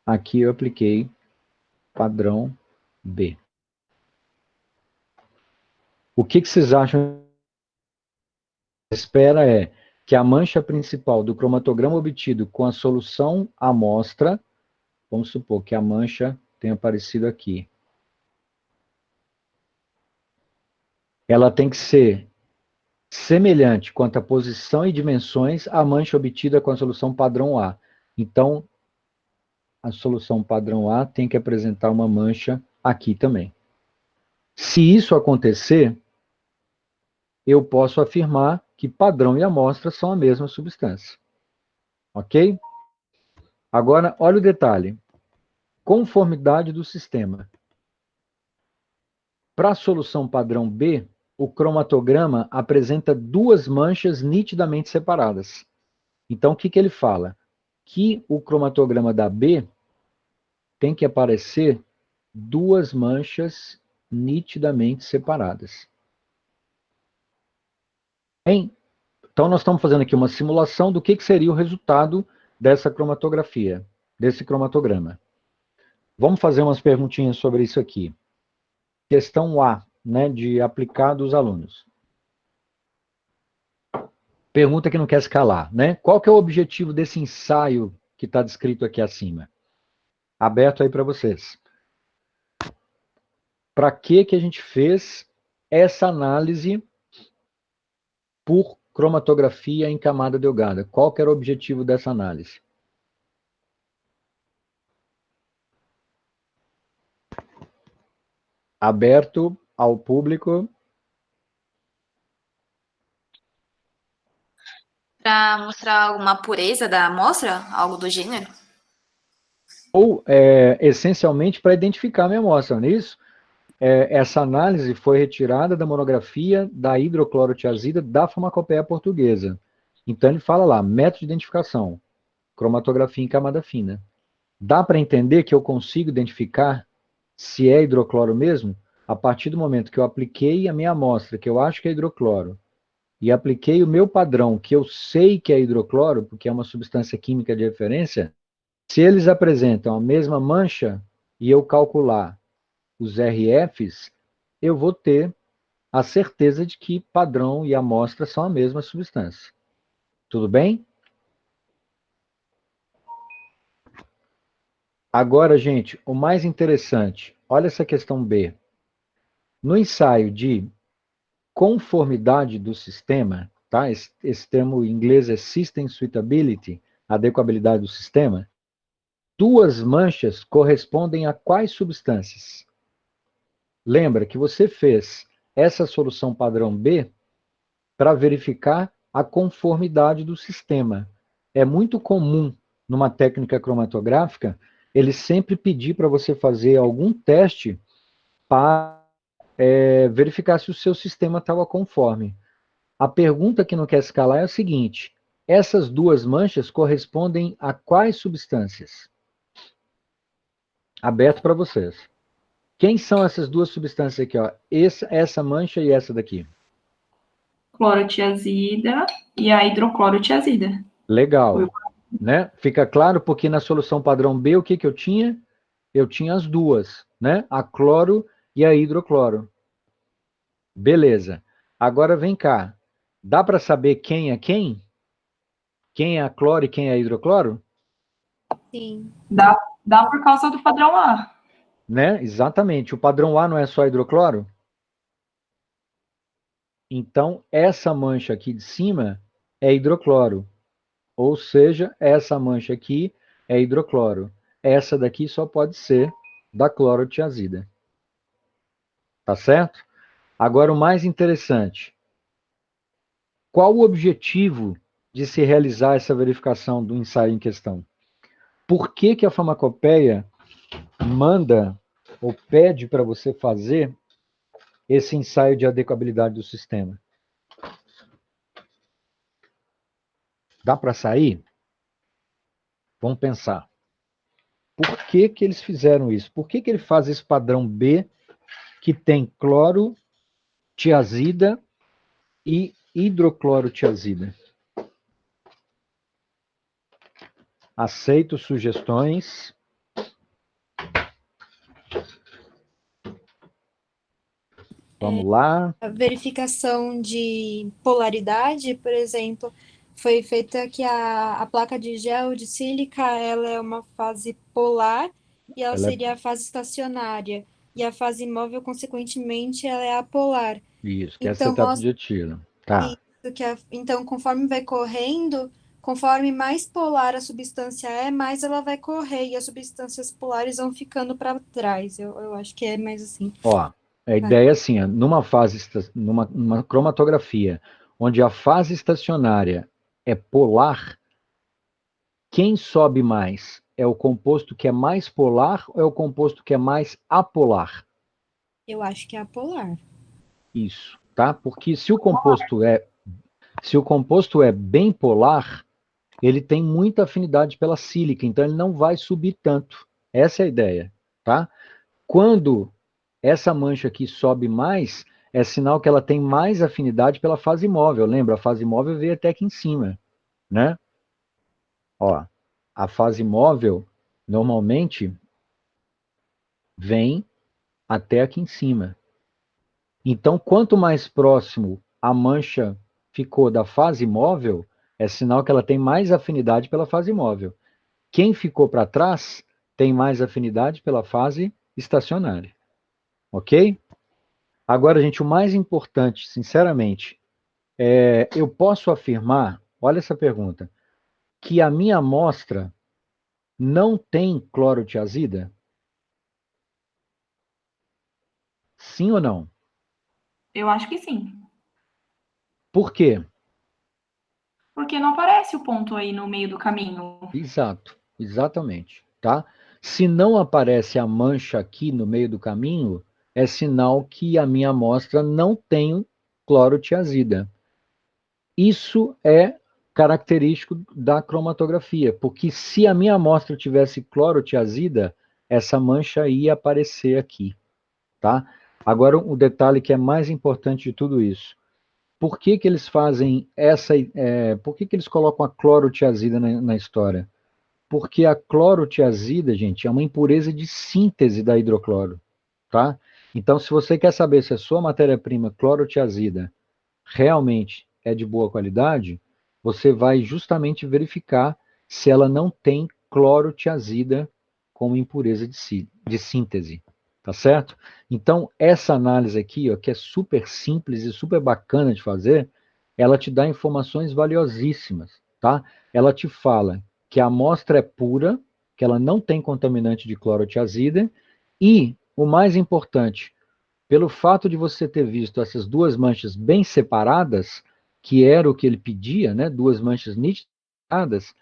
A: Aqui eu apliquei padrão B. O que vocês acham? A espera é que a mancha principal do cromatograma obtido com a solução amostra, vamos supor que a mancha tenha aparecido aqui, ela tem que ser semelhante quanto à posição e dimensões à mancha obtida com a solução padrão A. Então, a solução padrão A tem que apresentar uma mancha aqui também. Se isso acontecer, eu posso afirmar que padrão e amostra são a mesma substância. Ok? Agora, olha o detalhe. Conformidade do sistema. Para a solução padrão B, o cromatograma apresenta duas manchas nitidamente separadas. Então, o que ele fala? Que o cromatograma da B tem que aparecer duas manchas nitidamente separadas. Bem, então, nós estamos fazendo aqui uma simulação do que seria o resultado dessa cromatografia, desse cromatograma. Vamos fazer umas perguntinhas sobre isso aqui. Questão A, né, de aplicar dos alunos. Pergunta que não quer se calar, né? Qual que é o objetivo desse ensaio que está descrito aqui acima? Aberto aí para vocês. Para que a gente fez essa análise por cromatografia em camada delgada? Qual que era o objetivo dessa análise? Aberto ao público.
B: Para mostrar alguma pureza da amostra, algo do gênero?
A: Ou, essencialmente, para identificar a minha amostra, não é isso? Essa análise foi retirada da monografia da hidroclorotiazida da farmacopeia portuguesa. Então, ele fala lá, método de identificação, cromatografia em camada fina. Dá para entender que eu consigo identificar se é hidrocloro mesmo? A partir do momento que eu apliquei a minha amostra, que eu acho que é hidrocloro, e apliquei o meu padrão, que eu sei que é hidrocloro, porque é uma substância química de referência, se eles apresentam a mesma mancha e eu calcular os RFs, eu vou ter a certeza de que padrão e amostra são a mesma substância. Tudo bem? Agora, gente, o mais interessante, olha essa questão B. No ensaio de conformidade do sistema, tá? Esse termo em inglês é System Suitability, adequabilidade do sistema, duas manchas correspondem a quais substâncias? Lembra que você fez essa solução padrão B para verificar a conformidade do sistema. É muito comum, numa técnica cromatográfica, ele sempre pedir para você fazer algum teste para verificar se o seu sistema estava conforme. A pergunta que não quer escalar é a seguinte: essas duas manchas correspondem a quais substâncias? Aberto para vocês. Quem são essas duas substâncias aqui? Ó? Essa mancha e essa daqui.
D: Clorotiazida e a hidroclorotiazida.
A: Legal. Né? Fica claro porque na solução padrão B, o que eu tinha? Eu tinha as duas, né? A cloro e a hidrocloro. Beleza. Agora vem cá. Dá para saber quem é quem? Quem é a cloro e quem é a hidrocloro?
C: Sim.
D: Dá por causa do padrão A.
A: Né? Exatamente. O padrão A não é só hidrocloro? Então, essa mancha aqui de cima é hidrocloro. Ou seja, essa mancha aqui é hidrocloro. Essa daqui só pode ser da clorotiazida. Tá certo? Agora, o mais interessante. Qual o objetivo de se realizar essa verificação do ensaio em questão? Por que a farmacopeia manda ou pede para você fazer esse ensaio de adequabilidade do sistema? Dá para sair? Vamos pensar. Por que eles fizeram isso? Por que ele faz esse padrão B que tem cloro, tiazida e hidroclorotiazida. Aceito sugestões. Vamos lá.
C: A verificação de polaridade, por exemplo, foi feita que a placa de gel de sílica, ela é uma fase polar e ela seria a fase estacionária. E a fase imóvel, consequentemente, ela é apolar.
A: Isso, que é
C: Então,
A: acetato
C: mostra
A: de etilo. Tá.
C: isso então, conforme vai correndo, conforme mais polar a substância é, mais ela vai correr e as substâncias polares vão ficando para trás. Eu acho que é mais assim.
A: Ó, a ideia é assim, ó, numa cromatografia, onde a fase estacionária é polar, quem sobe mais? É o composto que é mais polar ou é o composto que é mais apolar?
C: Eu acho que é apolar.
A: Isso, tá? Porque se o composto é bem polar, ele tem muita afinidade pela sílica, então ele não vai subir tanto. Essa é a ideia, tá? Quando essa mancha aqui sobe mais, é sinal que ela tem mais afinidade pela fase móvel. Lembra, a fase móvel veio até aqui em cima, né? Ó, a fase móvel normalmente vem até aqui em cima. Então, quanto mais próximo a mancha ficou da fase móvel, é sinal que ela tem mais afinidade pela fase móvel. Quem ficou para trás tem mais afinidade pela fase estacionária. Ok? Agora, gente, o mais importante, sinceramente, eu posso afirmar, olha essa pergunta, que a minha amostra não tem clorotiazida? Sim ou não?
D: Eu acho que sim.
A: Por quê?
D: Porque não aparece o ponto aí no meio do caminho.
A: Exato, exatamente, tá? Se não aparece a mancha aqui no meio do caminho, é sinal que a minha amostra não tem clorotiazida. Isso é característico da cromatografia, porque se a minha amostra tivesse clorotiazida, essa mancha ia aparecer aqui, tá? Agora, o detalhe que é mais importante de tudo isso. Por que que eles fazem por que que eles colocam a clorotiazida na história? Porque a clorotiazida, gente, é uma impureza de síntese da hidrocloro, tá? Então, se você quer saber se a sua matéria-prima clorotiazida realmente é de boa qualidade, você vai justamente verificar se ela não tem clorotiazida como impureza de síntese, tá certo? Então, essa análise aqui, ó, que é super simples e super bacana de fazer, ela te dá informações valiosíssimas, tá? Ela te fala que a amostra é pura, que ela não tem contaminante de clorotiazida e, o mais importante, pelo fato de você ter visto essas duas manchas bem separadas, que era o que ele pedia, né, duas manchas nítidas,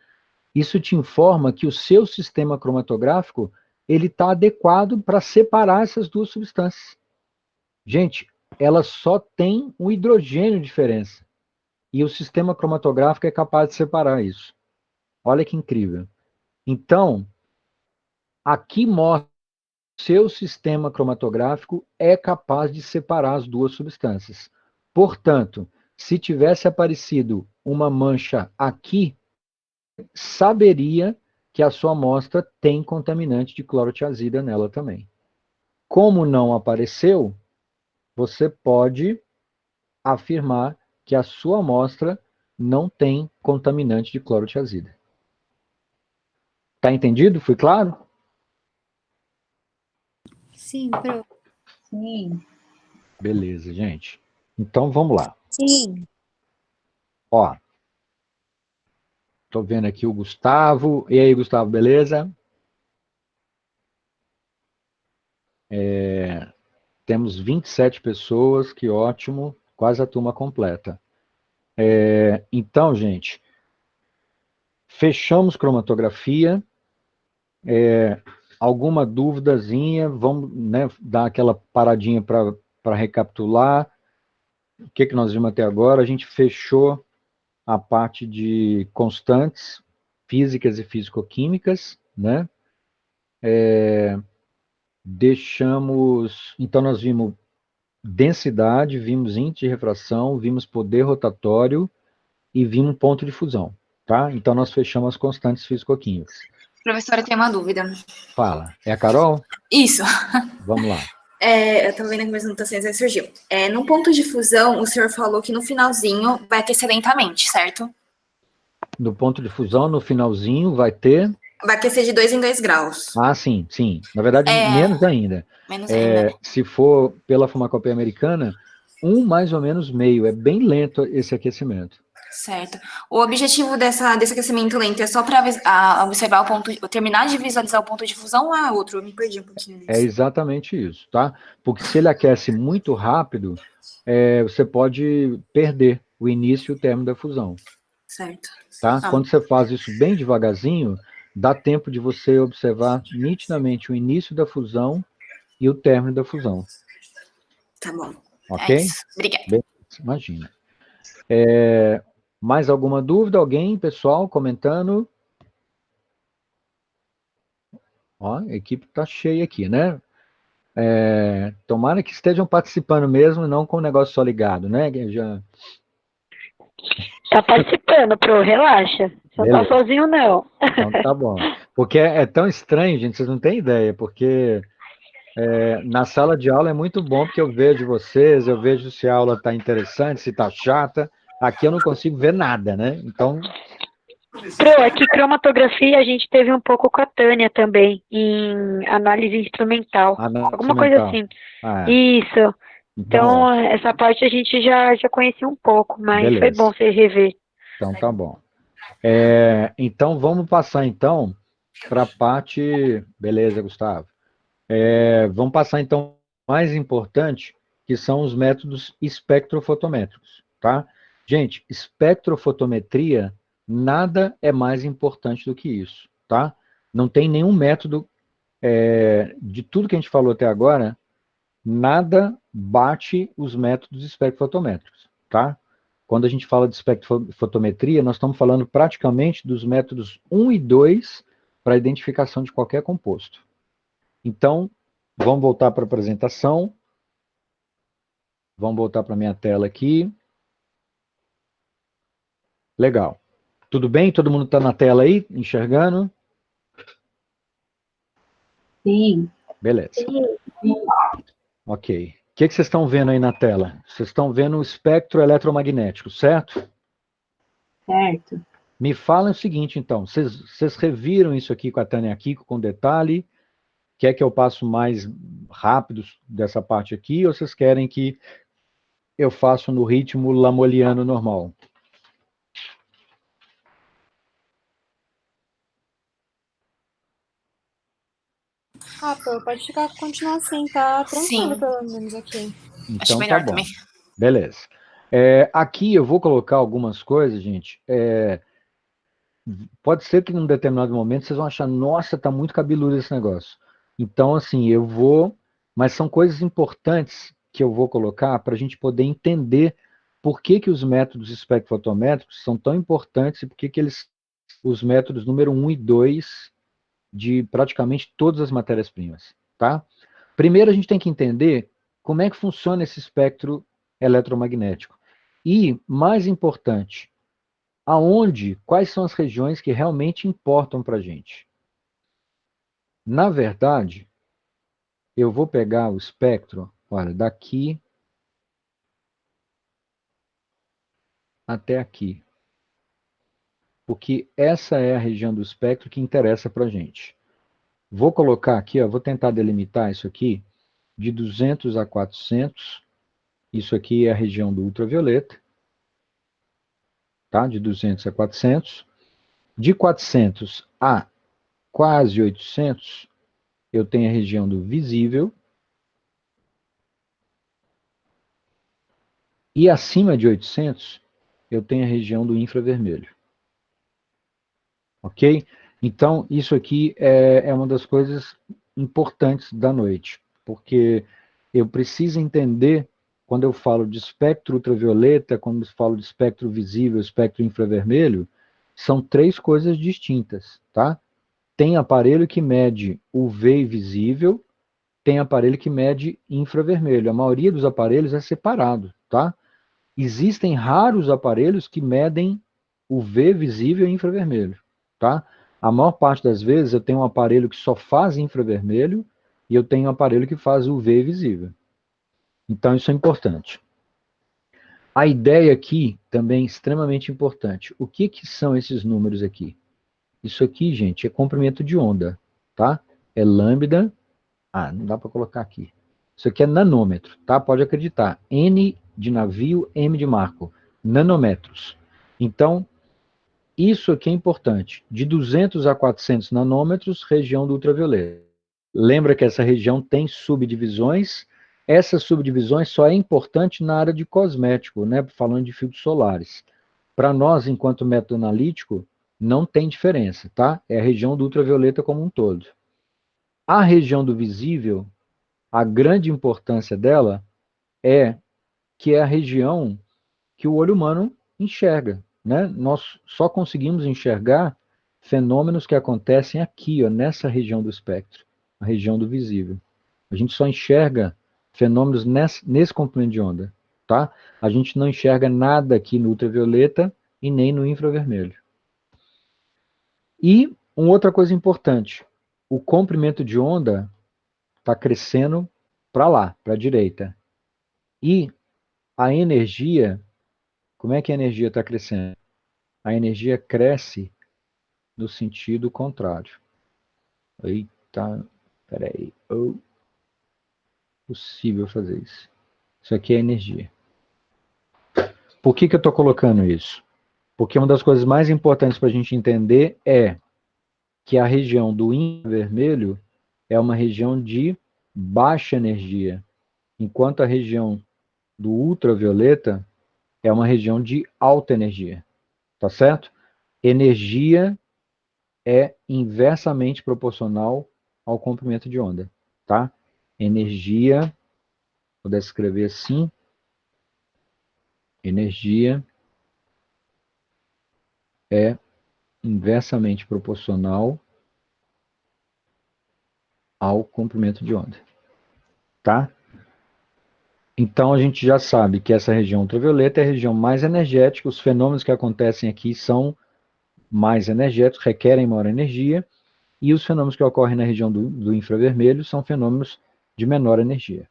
A: isso te informa que o seu sistema cromatográfico ele está adequado para separar essas duas substâncias. Gente, ela só tem um hidrogênio de diferença. E o sistema cromatográfico é capaz de separar isso. Olha que incrível. Então, aqui mostra que o seu sistema cromatográfico é capaz de separar as duas substâncias. Portanto, se tivesse aparecido uma mancha aqui, saberia que a sua amostra tem contaminante de clorotiazida nela também. Como não apareceu, você pode afirmar que a sua amostra não tem contaminante de clorotiazida. Tá entendido? Foi claro?
C: Sim, pronto.
F: Sim.
A: Beleza, gente. Então vamos lá.
C: Sim.
A: Ó, tô vendo aqui o Gustavo. E aí, Gustavo, beleza? Temos 27 pessoas, que ótimo. Quase a turma completa. Então, gente, fechamos cromatografia. Alguma duvidazinha? Vamos, né, dar aquela paradinha para recapitular. O que nós vimos até agora? A gente fechou a parte de constantes físicas e físico-químicas, né? Então nós vimos densidade, vimos índice de refração, vimos poder rotatório e vimos ponto de fusão, tá? Então, nós fechamos as constantes físico-químicas.
B: Professora, eu tenho uma dúvida.
A: Fala. É a Carol?
B: Isso.
A: Vamos lá.
B: Eu tô vendo que minhas anotações aí surgiu. No ponto de fusão, o senhor falou que no finalzinho vai aquecer lentamente, certo?
A: No ponto de fusão, no finalzinho, vai ter...
B: Vai aquecer de 2 em 2 graus.
A: Ah, sim, sim. Na verdade, menos ainda.
B: Menos ainda, né?
A: Se for pela farmacopeia americana, mais ou menos meio. É bem lento esse aquecimento.
B: Certo. O objetivo desse aquecimento lento é só para observar o ponto, terminar de visualizar o ponto de fusão ou é outro? Eu me perdi um pouquinho nisso.
A: É exatamente isso, tá? Porque se ele aquece muito rápido, você pode perder o início e o término da fusão,
B: Certo.
A: tá? Quando você faz isso bem devagarzinho, dá tempo de você observar nitidamente o início da fusão e o término da fusão.
B: Tá bom.
A: Ok?
B: É isso. Obrigada.
A: Beleza, imagina. Mais alguma dúvida? Alguém, pessoal, comentando? Ó, a equipe está cheia aqui, né? Tomara que estejam participando mesmo, não com o negócio só ligado, né?
F: Tá participando, Pro, relaxa. Você não tá sozinho, não.
A: Então tá bom. Porque é tão estranho, gente, vocês não têm ideia, porque na sala de aula é muito bom, porque eu vejo vocês, eu vejo se a aula tá interessante, se tá chata. Aqui eu não consigo ver nada, né? Então,
F: Pro, aqui cromatografia a gente teve um pouco com a Tânia também, em análise instrumental. Alguma coisa assim. Isso. Então, essa parte a gente já conhecia um pouco, mas beleza. Foi bom você rever.
A: Então tá bom. Então vamos passar então para a parte... Beleza, Gustavo. Vamos passar então mais importante, que são os métodos espectrofotométricos, tá? Gente, espectrofotometria, nada é mais importante do que isso, tá? Não tem nenhum método, de tudo que a gente falou até agora, nada bate os métodos espectrofotométricos, tá? Quando a gente fala de espectrofotometria, nós estamos falando praticamente dos métodos 1 e 2 para a identificação de qualquer composto. Então, vamos voltar para a apresentação. Vamos voltar para a minha tela aqui. Legal. Tudo bem? Todo mundo está na tela aí, enxergando?
D: Sim.
A: Beleza.
D: Sim.
A: Ok. O que vocês estão vendo aí na tela? Vocês estão vendo o espectro eletromagnético, certo?
D: Certo.
A: Me falem o seguinte, então. Vocês reviram isso aqui com a Tânia Kiko com detalhe? Quer que eu passe mais rápido dessa parte aqui, ou vocês querem que eu faça no ritmo lamoliano normal?
C: Pode continuar assim, tá tranquilo,
B: Sim.
C: pelo menos aqui.
A: Então,
B: acho melhor
A: tá bom.
B: também.
A: Beleza. Aqui eu vou colocar algumas coisas, gente. Pode ser que num determinado momento vocês vão achar, nossa, tá muito cabeludo esse negócio. Então, assim, mas são coisas importantes que eu vou colocar para a gente poder entender por que os métodos espectrofotométricos são tão importantes e por que os métodos número 1 e 2 de praticamente todas as matérias-primas, tá? Primeiro a gente tem que entender como é que funciona esse espectro eletromagnético. E, mais importante, quais são as regiões que realmente importam para a gente. Na verdade, eu vou pegar o espectro, olha, daqui até aqui. Porque essa é a região do espectro que interessa para a gente. Vou colocar aqui, vou tentar delimitar isso aqui, de 200 a 400. Isso aqui é a região do ultravioleta. Tá? De 200 a 400. De 400 a quase 800, eu tenho a região do visível. E acima de 800, eu tenho a região do infravermelho. Ok? Então, isso aqui é uma das coisas importantes da noite, porque eu preciso entender, quando eu falo de espectro ultravioleta, quando eu falo de espectro visível, espectro infravermelho, são 3 coisas distintas, tá? Tem aparelho que mede UV visível, tem aparelho que mede infravermelho. A maioria dos aparelhos é separado, tá? Existem raros aparelhos que medem UV visível e infravermelho, tá? A maior parte das vezes eu tenho um aparelho que só faz infravermelho e eu tenho um aparelho que faz UV visível. Então isso é importante. A ideia aqui também é extremamente importante. O que são esses números aqui? Isso aqui, gente, é comprimento de onda, tá? É lambda. Ah, não dá para colocar aqui. Isso aqui é nanômetro, tá? Pode acreditar. N de navio, M de marco. Nanômetros. Então, isso aqui é importante. De 200 a 400 nanômetros, região do ultravioleta. Lembra que essa região tem subdivisões. Essas subdivisões só é importante na área de cosmético, né? Falando de filtros solares. Para nós, enquanto método analítico, não tem diferença, tá? É a região do ultravioleta como um todo. A região do visível, a grande importância dela é que é a região que o olho humano enxerga, né? Nós só conseguimos enxergar fenômenos que acontecem aqui, ó, nessa região do espectro, a região do visível. A gente só enxerga fenômenos nesse comprimento de onda, tá? A gente não enxerga nada aqui no ultravioleta e nem no infravermelho. E uma outra coisa importante, o comprimento de onda está crescendo para lá, para a direita. E a energia, como é que a energia está crescendo? A energia cresce no sentido contrário. Eita, peraí. Oh, possível fazer isso. Isso aqui é energia. Por que eu estou colocando isso? Porque uma das coisas mais importantes para a gente entender é que a região do infravermelho é uma região de baixa energia, enquanto a região do ultravioleta é uma região de alta energia. Tá certo? Energia é inversamente proporcional ao comprimento de onda, tá? Energia, vou escrever assim, energia é inversamente proporcional ao comprimento de onda, tá? Então a gente já sabe que essa região ultravioleta é a região mais energética, os fenômenos que acontecem aqui são mais energéticos, requerem maior energia, e os fenômenos que ocorrem na região do infravermelho são fenômenos de menor energia.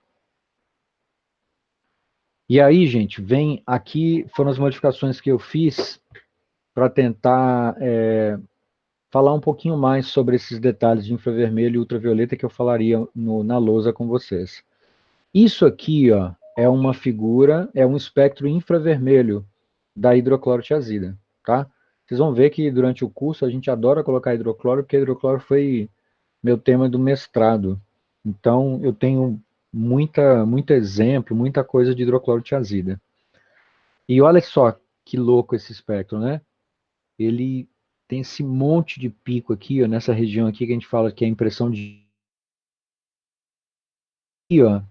A: E aí, gente, vem aqui, foram as modificações que eu fiz para tentar falar um pouquinho mais sobre esses detalhes de infravermelho e ultravioleta que eu falaria na lousa com vocês. Isso aqui, ó, é uma figura, é um espectro infravermelho da hidroclorotiazida, tá? Vocês vão ver que durante o curso a gente adora colocar hidrocloro, porque hidrocloro foi meu tema do mestrado. Então, eu tenho muito exemplo, muita coisa de hidroclorotiazida. E olha só que louco esse espectro, né? Ele tem esse monte de pico aqui, ó, nessa região aqui que a gente fala que é a impressão de... Aqui, ó,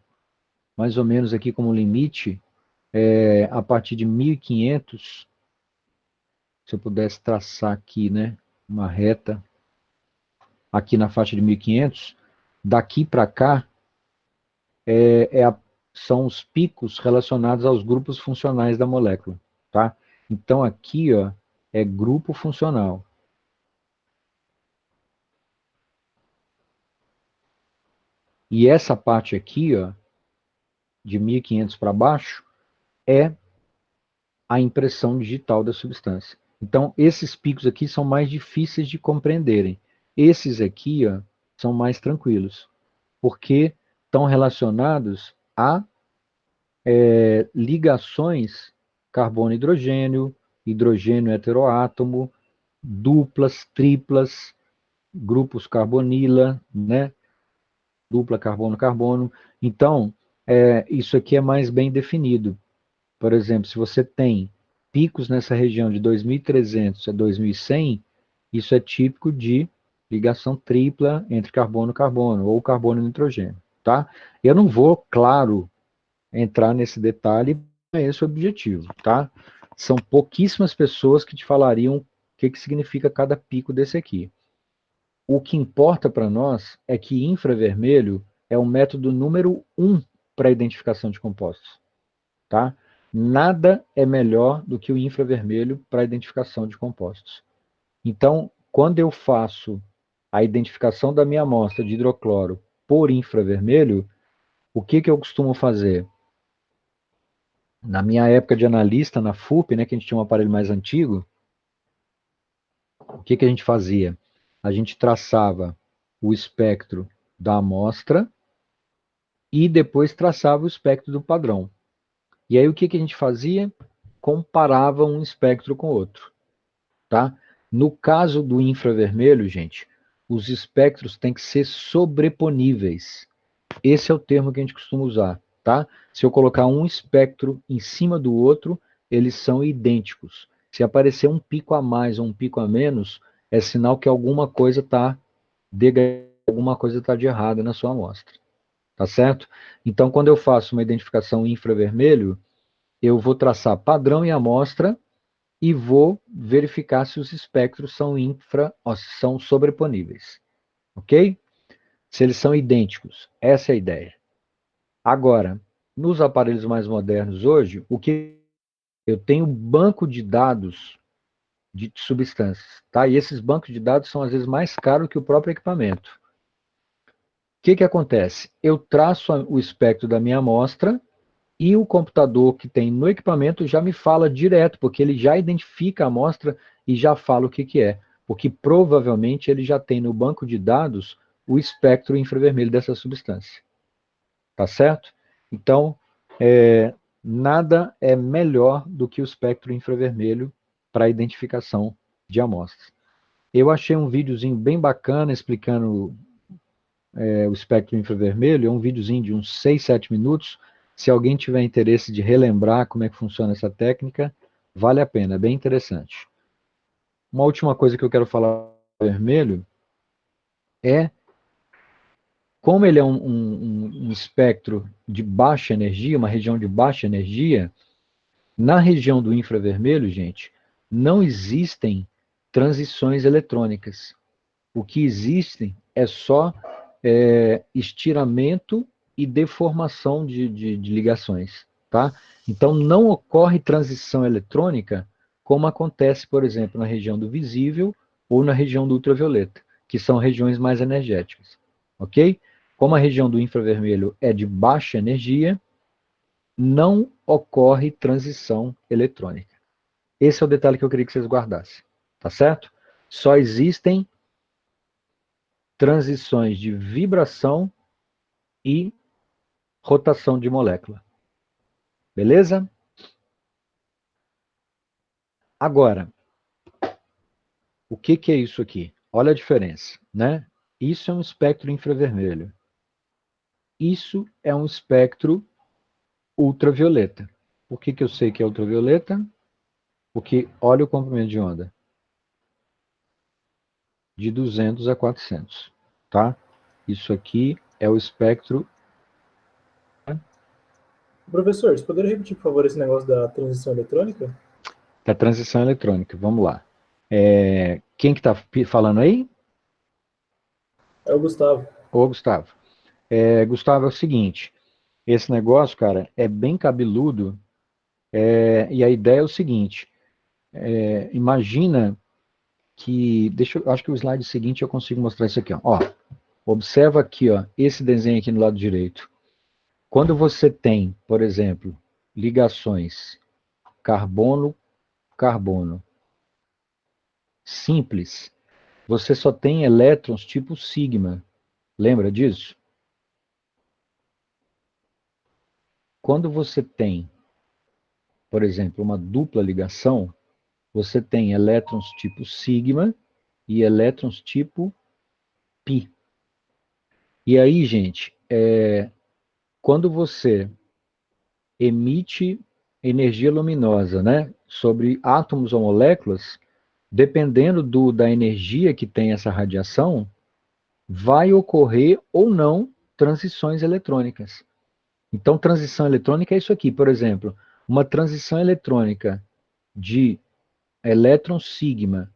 A: mais ou menos aqui como limite, a partir de 1500, se eu pudesse traçar aqui, né, uma reta, aqui na faixa de 1500, daqui para cá, são os picos relacionados aos grupos funcionais da molécula, tá? Então aqui, ó, é grupo funcional. E essa parte aqui, ó, de 1500 para baixo, é a impressão digital da substância. Então, esses picos aqui são mais difíceis de compreenderem. Esses aqui, ó, são mais tranquilos, porque estão relacionados a ligações carbono-hidrogênio, hidrogênio heteroátomo, duplas, triplas, grupos carbonila, né? Dupla carbono-carbono. Então, isso aqui é mais bem definido. Por exemplo, se você tem picos nessa região de 2300 a 2100, isso é típico de ligação tripla entre carbono-carbono ou carbono-nitrogênio, tá? Eu não vou, claro, entrar nesse detalhe, é esse o objetivo, tá? São pouquíssimas pessoas que te falariam o que significa cada pico desse aqui. O que importa para nós é que infravermelho é o método número 1 para a identificação de compostos, tá? Nada é melhor do que o infravermelho para a identificação de compostos. Então, quando eu faço a identificação da minha amostra de hidrocloro por infravermelho, o que eu costumo fazer? Na minha época de analista, na FUP, né, que a gente tinha um aparelho mais antigo, o que a gente fazia? A gente traçava o espectro da amostra e depois traçava o espectro do padrão. E aí o que a gente fazia? Comparava um espectro com o outro, tá? No caso do infravermelho, gente, os espectros têm que ser sobreponíveis. Esse é o termo que a gente costuma usar, tá? Se eu colocar um espectro em cima do outro, eles são idênticos. Se aparecer um pico a mais ou um pico a menos, é sinal que alguma coisa está de errado na sua amostra. Tá certo? Então, quando eu faço uma identificação infravermelho, eu vou traçar padrão e amostra e vou verificar se os espectros são sobreponíveis. Ok? Se eles são idênticos. Essa é a ideia. Agora, nos aparelhos mais modernos hoje, o que eu tenho banco de dados de substâncias, tá? E esses bancos de dados são às vezes mais caros que o próprio equipamento. O que acontece? Eu traço o espectro da minha amostra e o computador que tem no equipamento já me fala direto, porque ele já identifica a amostra e já fala o que é. Porque provavelmente ele já tem no banco de dados o espectro infravermelho dessa substância. Tá certo? Então, nada é melhor do que o espectro infravermelho para a identificação de amostras. Eu achei um videozinho bem bacana explicando o espectro infravermelho, é um videozinho de uns 6, 7 minutos. Se alguém tiver interesse de relembrar como é que funciona essa técnica, vale a pena, é bem interessante. Uma última coisa que eu quero falar do vermelho é como ele é um espectro de baixa energia, uma região de baixa energia, na região do infravermelho, gente, não existem transições eletrônicas. O que existem é só estiramento e deformação de ligações, tá? Então, não ocorre transição eletrônica como acontece, por exemplo, na região do visível ou na região do ultravioleta, que são regiões mais energéticas, ok? Como a região do infravermelho é de baixa energia, não ocorre transição eletrônica. Esse é o detalhe que eu queria que vocês guardassem, tá certo? Só existem transições de vibração e rotação de molécula. Beleza? Agora, o que é isso aqui? Olha a diferença, né? Isso é um espectro infravermelho. Isso é um espectro ultravioleta. Por que eu sei que é ultravioleta? Porque olha o comprimento de onda. De 200 a 400, tá? Isso aqui é o espectro.
G: Professor, você poderia repetir, por favor, esse negócio da transição eletrônica?
A: Da transição eletrônica, vamos lá. Quem que está falando aí?
G: É o Gustavo.
A: Ô, Gustavo. Gustavo, é o seguinte, esse negócio, cara, é bem cabeludo, e a ideia é o seguinte, imagina que, acho que o slide seguinte eu consigo mostrar isso aqui, ó. Observa aqui, ó, esse desenho aqui no lado direito. Quando você tem, por exemplo, ligações carbono-carbono simples, você só tem elétrons tipo sigma. Lembra disso? Quando você tem, por exemplo, uma dupla ligação, você tem elétrons tipo sigma e elétrons tipo pi. E aí, gente, quando você emite energia luminosa, né, sobre átomos ou moléculas, dependendo da energia que tem essa radiação, vai ocorrer ou não transições eletrônicas. Então, transição eletrônica é isso aqui, por exemplo, uma transição eletrônica de elétron sigma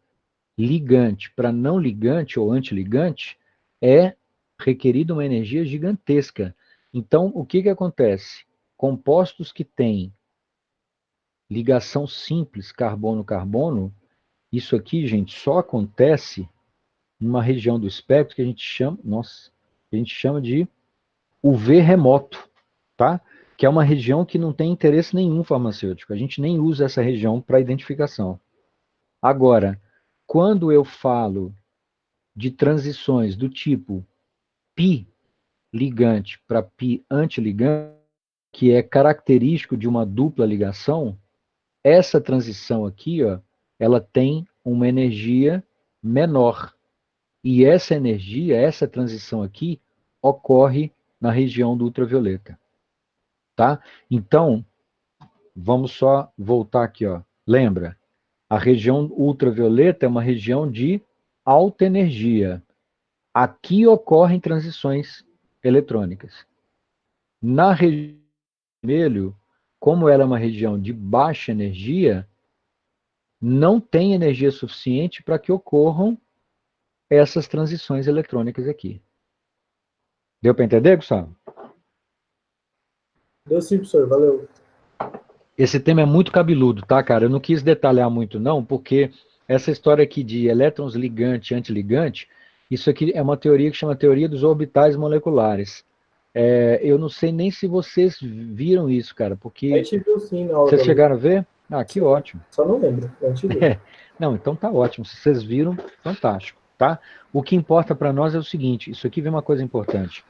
A: ligante para não ligante ou antiligante é requerido uma energia gigantesca. Então, o que acontece? Compostos que têm ligação simples, carbono-carbono, isso aqui, gente, só acontece numa região do espectro que a gente chama de UV remoto, tá? Que é uma região que não tem interesse nenhum farmacêutico. A gente nem usa essa região para identificação. Agora, quando eu falo de transições do tipo pi ligante para pi antiligante, que é característico de uma dupla ligação, essa transição aqui, ó, ela tem uma energia menor. E essa energia, essa transição aqui, ocorre na região do ultravioleta. Tá? Então, vamos só voltar aqui, ó. Lembra? A região ultravioleta é uma região de alta energia. Aqui ocorrem transições eletrônicas. Na região vermelho, como ela é uma região de baixa energia, não tem energia suficiente para que ocorram essas transições eletrônicas aqui. Deu para entender, Gustavo?
G: Deu sim, professor, valeu.
A: Esse tema é muito cabeludo, tá, cara? Eu não quis detalhar muito, não, porque essa história aqui de elétrons ligante e antiligante, isso aqui é uma teoria que chama teoria dos orbitais moleculares. Eu não sei nem se vocês viram isso, cara, porque...
G: A gente viu sim na aula.
A: Vocês chegaram a ver? Ah, que
G: sim,
A: ótimo.
G: Só não lembro, a gente viu.
A: Não, então tá ótimo. Se vocês viram, fantástico, tá? O que importa para nós é o seguinte, isso aqui vem uma coisa importante.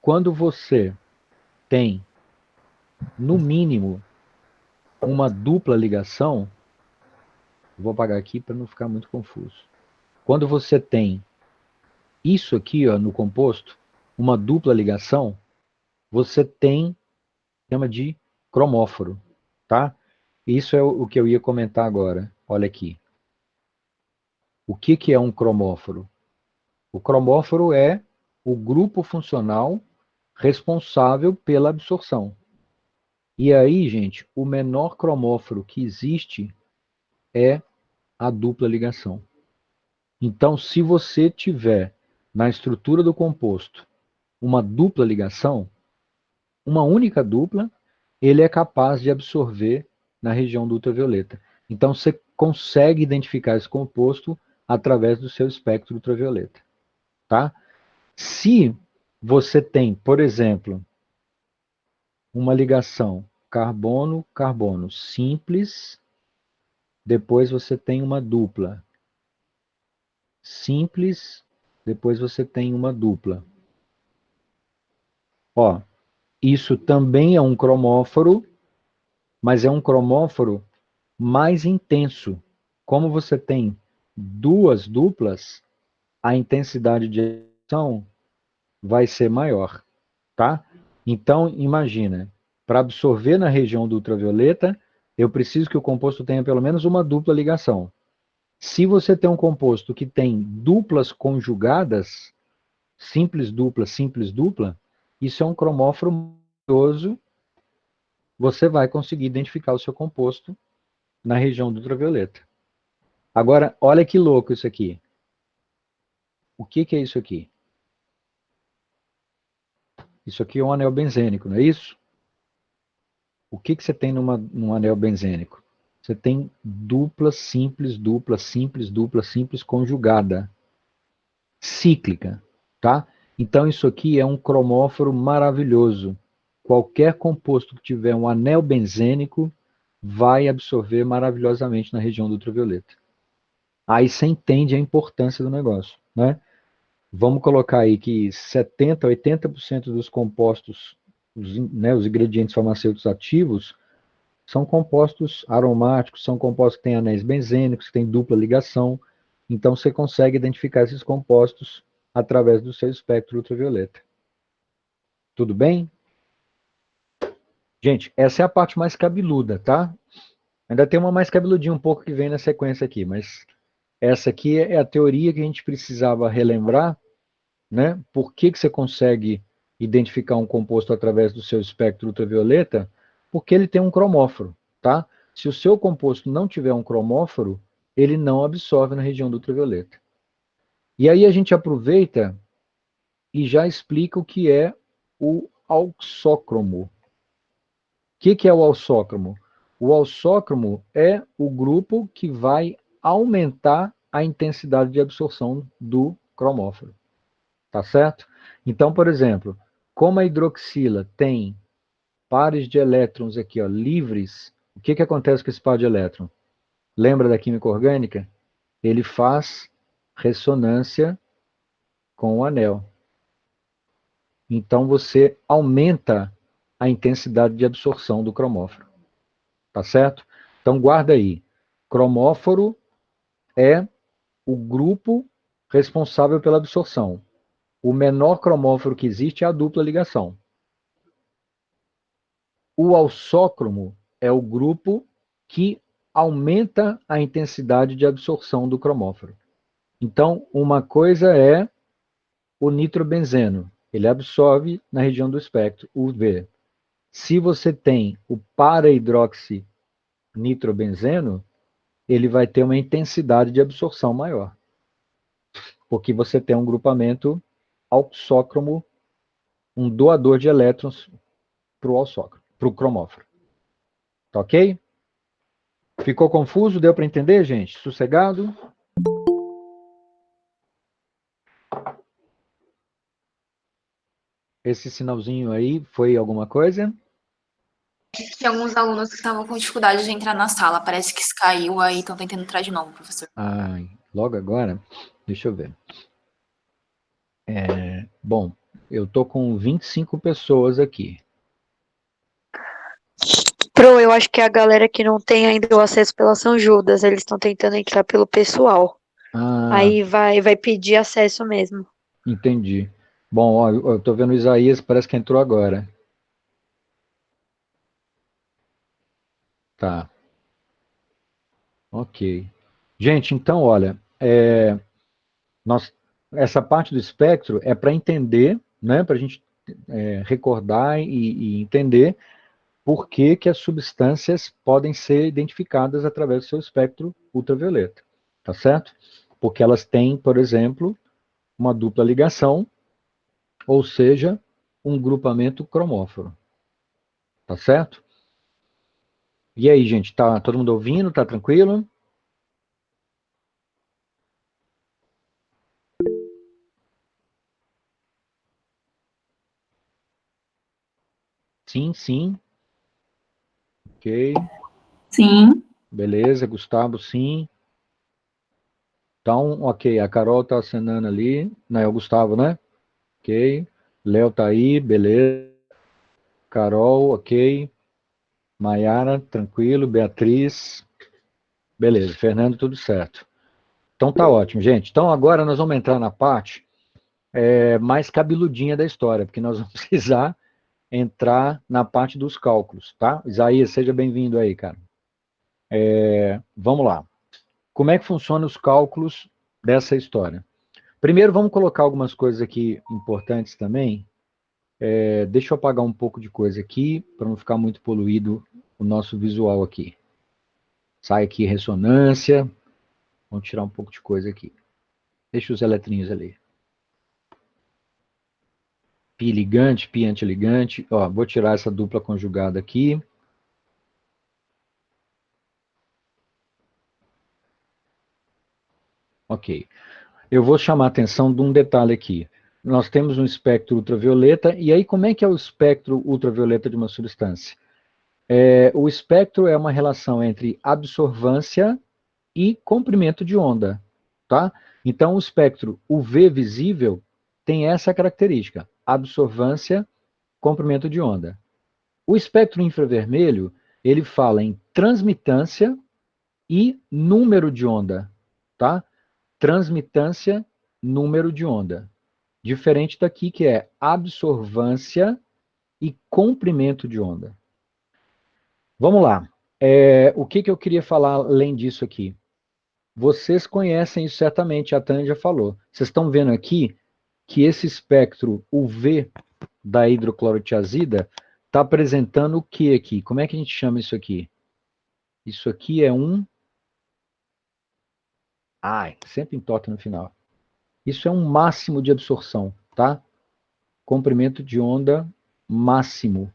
A: Quando você tem, no mínimo, uma dupla ligação, vou apagar aqui para não ficar muito confuso. Quando você tem isso aqui, ó, no composto, uma dupla ligação, você tem, chama de cromóforo, tá? Isso é o que eu ia comentar agora. Olha aqui. O que é um cromóforo? O cromóforo é o grupo funcional responsável pela absorção. E aí, gente, o menor cromóforo que existe é a dupla ligação. Então, se você tiver na estrutura do composto uma dupla ligação, uma única dupla, ele é capaz de absorver na região do ultravioleta. Então, você consegue identificar esse composto através do seu espectro ultravioleta. Tá? Se você tem, por exemplo, uma ligação carbono-carbono simples, depois você tem uma dupla. Simples, depois você tem uma dupla. Ó, isso também é um cromóforo, mas é um cromóforo mais intenso. Como você tem duas duplas, a intensidade de emissão vai ser maior, tá? Então, imagina, para absorver na região do ultravioleta, eu preciso que o composto tenha pelo menos uma dupla ligação. Se você tem um composto que tem duplas conjugadas, simples dupla, isso é um cromóforo maravilhoso. Você vai conseguir identificar o seu composto na região do ultravioleta. Agora, olha que louco isso aqui. O que é isso aqui? Isso aqui é um anel benzênico, não é isso? O que você tem num anel benzênico? Você tem dupla simples conjugada. Cíclica, tá? Então isso aqui é um cromóforo maravilhoso. Qualquer composto que tiver um anel benzênico vai absorver maravilhosamente na região do ultravioleta. Aí você entende a importância do negócio, né? Vamos colocar aí que 70%, 80% dos compostos, os ingredientes farmacêuticos ativos, são compostos aromáticos, são compostos que têm anéis benzênicos, que têm dupla ligação. Então você consegue identificar esses compostos através do seu espectro ultravioleta. Tudo bem? Gente, essa é a parte mais cabeluda, tá? Ainda tem uma mais cabeludinha um pouco que vem na sequência aqui, mas essa aqui é a teoria que a gente precisava relembrar, né? Por que você consegue identificar um composto através do seu espectro ultravioleta? Porque ele tem um cromóforo, tá? Se o seu composto não tiver um cromóforo, ele não absorve na região do ultravioleta. E aí a gente aproveita e já explica o que é o auxócromo. O que é o auxócromo? O auxócromo é o grupo que vai aumentar a intensidade de absorção do cromóforo. Tá certo? Então, por exemplo, como a hidroxila tem pares de elétrons aqui, ó, livres, o que acontece com esse par de elétrons? Lembra da química orgânica? Ele faz ressonância com o anel. Então, você aumenta a intensidade de absorção do cromóforo. Tá certo? Então, guarda aí. Cromóforo é o grupo responsável pela absorção. O menor cromóforo que existe é a dupla ligação. O auxócromo é o grupo que aumenta a intensidade de absorção do cromóforo. Então, uma coisa é o nitrobenzeno. Ele absorve na região do espectro, UV. Se você tem o para-hidroxinitrobenzeno, ele vai ter uma intensidade de absorção maior. Porque você tem um grupamento auxócromo, um doador de elétrons para o auxócromo, para o cromóforo. Tá ok? Ficou confuso? Deu para entender, gente? Sossegado? Esse sinalzinho aí foi alguma coisa?
B: Tem alguns alunos que estavam com dificuldade de entrar na sala. Parece que caiu aí, estão tentando entrar de novo, professor.
A: Logo agora? Deixa eu ver. Bom, eu tô com 25 pessoas aqui.
F: Pro, eu acho que a galera que não tem ainda o acesso pela São Judas, eles estão tentando entrar pelo pessoal. Aí vai pedir acesso mesmo.
A: Entendi. Bom, ó, eu tô vendo o Isaías, parece que entrou agora. Tá. Ok. Gente, então, olha, essa parte do espectro é para entender, né, para a gente recordar e entender por que as substâncias podem ser identificadas através do seu espectro ultravioleta, tá certo? Porque elas têm, por exemplo, uma dupla ligação, ou seja, um grupamento cromóforo, tá certo? E aí, gente, tá todo mundo ouvindo? Tá tranquilo? Sim, sim. Ok.
D: Sim.
A: Beleza, Gustavo, sim. Então, ok, a Carol tá acenando ali. Não, é o Gustavo, né? Ok. Léo tá aí, beleza. Carol, ok. Maiara, tranquilo. Beatriz, beleza. Fernando, tudo certo. Então tá ótimo, gente. Então agora nós vamos entrar na parte mais cabeludinha da história, porque nós vamos precisar entrar na parte dos cálculos, tá? Isaías, seja bem-vindo aí, cara. Vamos lá. Como é que funcionam os cálculos dessa história? Primeiro, vamos colocar algumas coisas aqui importantes também. Deixa eu apagar um pouco de coisa aqui, para não ficar muito poluído o nosso visual aqui. Sai aqui ressonância. Vamos tirar um pouco de coisa aqui. Deixa os eletrinhos ali. Pi ligante, pi antiligante. Ó, vou tirar essa dupla conjugada aqui. Ok. Eu vou chamar a atenção de um detalhe aqui. Nós temos um espectro ultravioleta, e aí como é que é o espectro ultravioleta de uma substância? O espectro é uma relação entre absorvância e comprimento de onda, tá? Então, o espectro UV visível tem essa característica, absorvância, comprimento de onda. O espectro infravermelho, ele fala em transmitância e número de onda, tá? Transmitância, número de onda. Diferente daqui, que é absorvância e comprimento de onda. Vamos lá. O que eu queria falar além disso aqui? Vocês conhecem isso certamente, a Tânia já falou. Vocês estão vendo aqui que esse espectro UV da hidroclorotiazida está apresentando o que aqui? Como é que a gente chama isso aqui? Isso aqui é um... Ai, sempre entorta no final. Isso é um máximo de absorção, tá? Comprimento de onda máximo.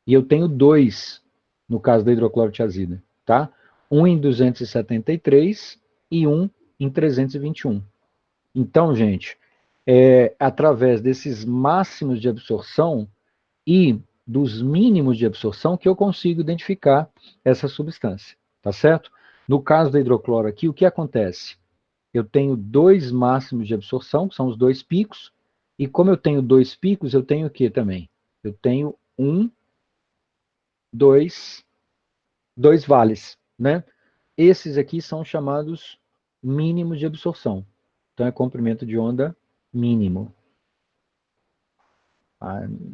A: E eu tenho 2 no caso da hidroclorotiazida, tá? Um em 273 e um em 321. Então, gente, através desses máximos de absorção e dos mínimos de absorção que eu consigo identificar essa substância, tá certo? No caso da hidrocloro aqui, o que acontece? Eu tenho 2 máximos de absorção, que são os 2 picos, e como eu tenho 2 picos, eu tenho o que também? Eu tenho 2 vales, né? Esses aqui são chamados mínimos de absorção. Então, é comprimento de onda mínimo.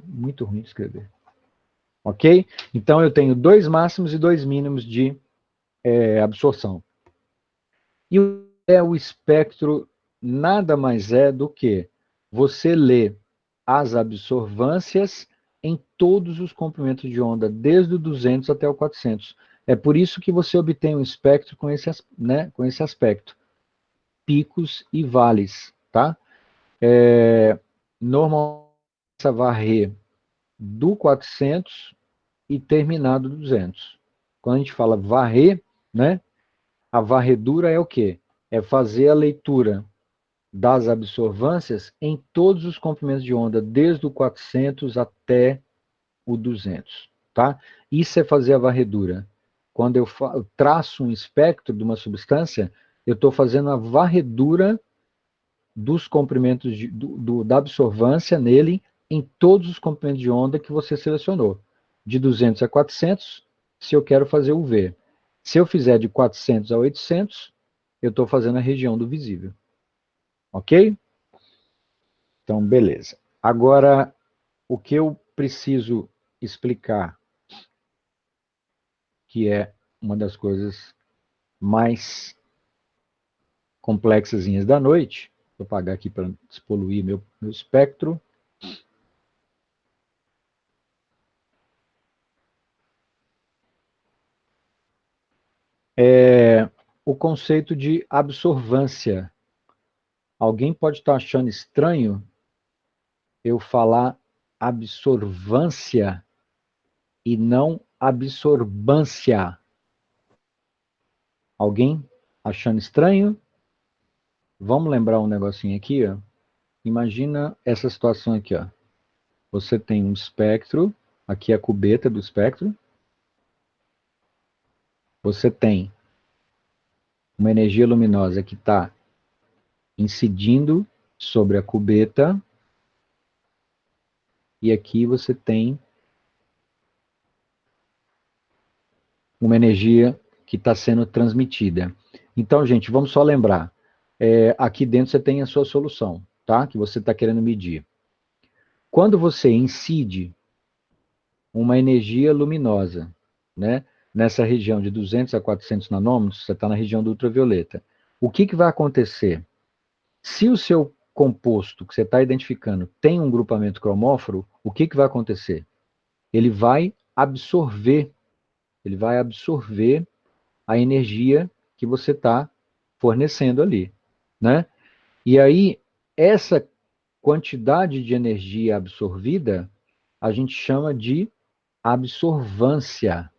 A: Muito ruim de escrever. Ok? Então, eu tenho 2 máximos e 2 mínimos de absorção. E o espectro nada mais é do que você ler as absorvâncias em todos os comprimentos de onda, desde o 200 até o 400. É por isso que você obtém um espectro com esse aspecto. Picos e vales, tá? Normalmente, essa varrer do 400 e terminar do 200. Quando a gente fala varrer, né? A varredura é o quê? É fazer a leitura das absorvâncias em todos os comprimentos de onda, desde o 400 até o 200, tá? Isso é fazer a varredura. Quando eu traço um espectro de uma substância, eu estou fazendo a varredura dos comprimentos da absorvância nele em todos os comprimentos de onda que você selecionou. De 200 a 400, se eu quero fazer o V. Se eu fizer de 400 a 800, eu estou fazendo a região do visível. Ok? Então, beleza. Agora, o que eu preciso explicar, que é uma das coisas mais complexas da noite, vou apagar aqui para despoluir meu espectro. O conceito de absorvância. Alguém pode estar achando estranho eu falar absorvância e não absorbância. Alguém achando estranho? Vamos lembrar um negocinho aqui, ó. Imagina essa situação aqui, ó. Você tem um espectro, aqui é a cubeta do espectro. Você tem uma energia luminosa que está incidindo sobre a cubeta. E aqui você tem uma energia que está sendo transmitida. Então, gente, vamos só lembrar. Aqui dentro você tem a sua solução, tá? Que você está querendo medir. Quando você incide uma energia luminosa, né? Nessa região de 200 a 400 nanômetros, você está na região do ultravioleta. O que vai acontecer? Se o seu composto que você está identificando tem um grupamento cromóforo, o que vai acontecer? Ele vai absorver a energia que você está fornecendo ali, né? E aí, essa quantidade de energia absorvida, a gente chama de absorvância.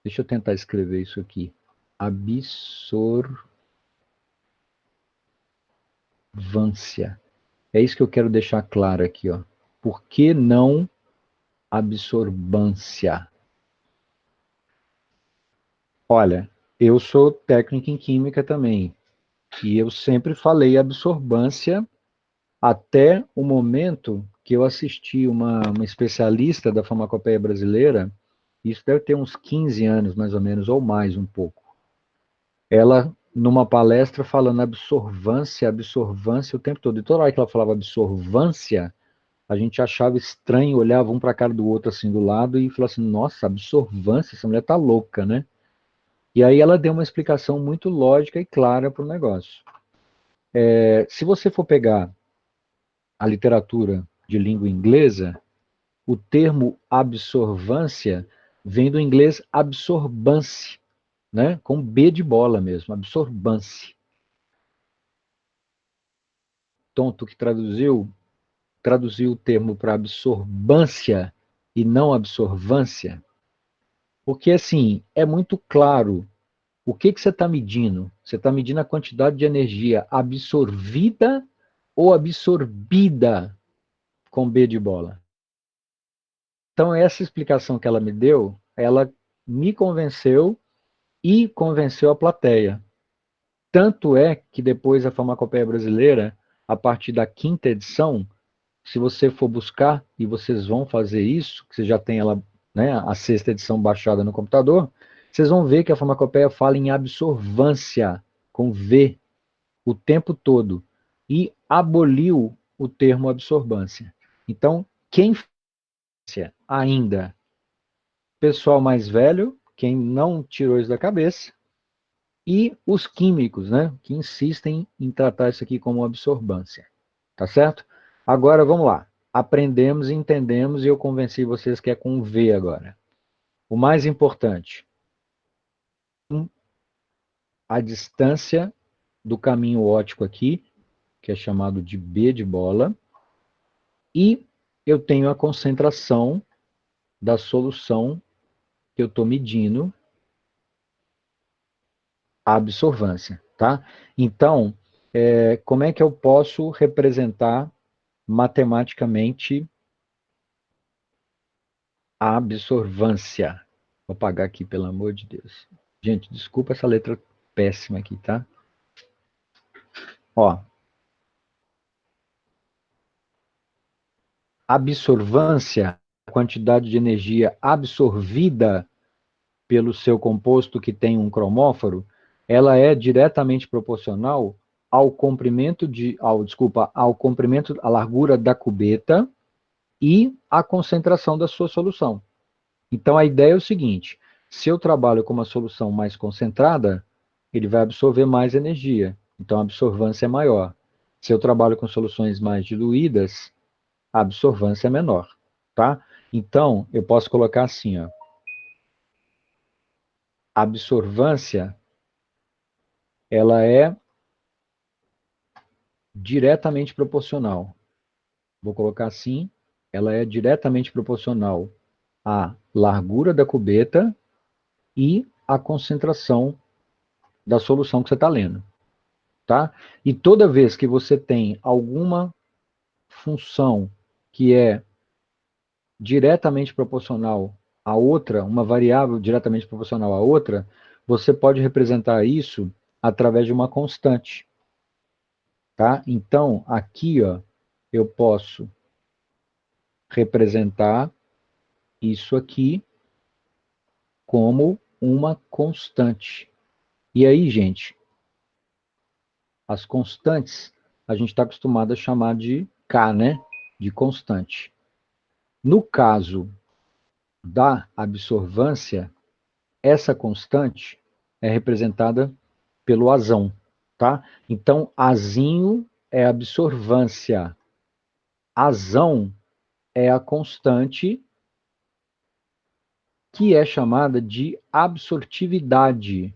A: Deixa eu tentar escrever isso aqui. Absorvância. É isso que eu quero deixar claro aqui, ó. Por que não absorbância? Olha, eu sou técnico em química também. E eu sempre falei absorbância até o momento que eu assisti uma especialista da farmacopeia brasileira, isso deve ter uns 15 anos, mais ou menos, ou mais um pouco. Ela, numa palestra, falando absorvância, o tempo todo. E toda hora que ela falava absorvância, a gente achava estranho, olhava um para a cara do outro, assim, do lado, e falava assim, nossa, absorvância, essa mulher tá louca, né? E aí ela deu uma explicação muito lógica e clara para o negócio. Se você for pegar a literatura de língua inglesa, o termo absorvância vem do inglês absorbance, né? Com B de bola mesmo, absorbance. tonto que traduziu o termo para absorbância e não absorvância? Porque, assim, é muito claro o que você está medindo. Você está medindo a quantidade de energia absorvida ou absorbida com B de bola. Então, essa explicação que ela me deu, ela me convenceu e convenceu a plateia. Tanto é que depois a Farmacopeia Brasileira, a partir da 5ª edição, se você for buscar, e vocês vão fazer isso, que você já tem ela, né, a 6ª edição baixada no computador, vocês vão ver que a farmacopeia fala em absorvância, com V, o tempo todo, e aboliu o termo absorbância. Então, quem ainda, pessoal mais velho, quem não tirou isso da cabeça, e os químicos, né, que insistem em tratar isso aqui como absorbância. Tá certo? Agora, vamos lá. Aprendemos, entendemos, e eu convenci vocês que é com V agora. O mais importante, a distância do caminho óptico aqui, que é chamado de B de bola, e eu tenho a concentração da solução que eu estou medindo, a absorvância, tá? Então, como é que eu posso representar matematicamente a absorvância? Vou apagar aqui, pelo amor de Deus. Gente, desculpa essa letra péssima aqui, tá? Ó. Absorvância, a quantidade de energia absorvida pelo seu composto que tem um cromóforo, ela é diretamente proporcional ao comprimento ao comprimento, à largura da cubeta e à concentração da sua solução. Então a ideia é o seguinte: se eu trabalho com uma solução mais concentrada, ele vai absorver mais energia, então a absorvância é maior. Se eu trabalho com soluções mais diluídas, a absorvância é menor, tá? Então, eu posso colocar assim, ó. A absorvância, ela é diretamente proporcional. Vou colocar assim, ela é diretamente proporcional à largura da cubeta e à concentração da solução que você está lendo, tá? E toda vez que você tem alguma função que é diretamente proporcional a outra, uma variável diretamente proporcional a outra, você pode representar isso através de uma constante. Tá? Então, aqui, ó, eu posso representar isso aqui como uma constante. E aí, gente, as constantes a gente está acostumado a chamar de K, né? De constante. No caso da absorvância, essa constante é representada pelo azão, tá? Então, azinho é absorvância. Azão é a constante que é chamada de absortividade.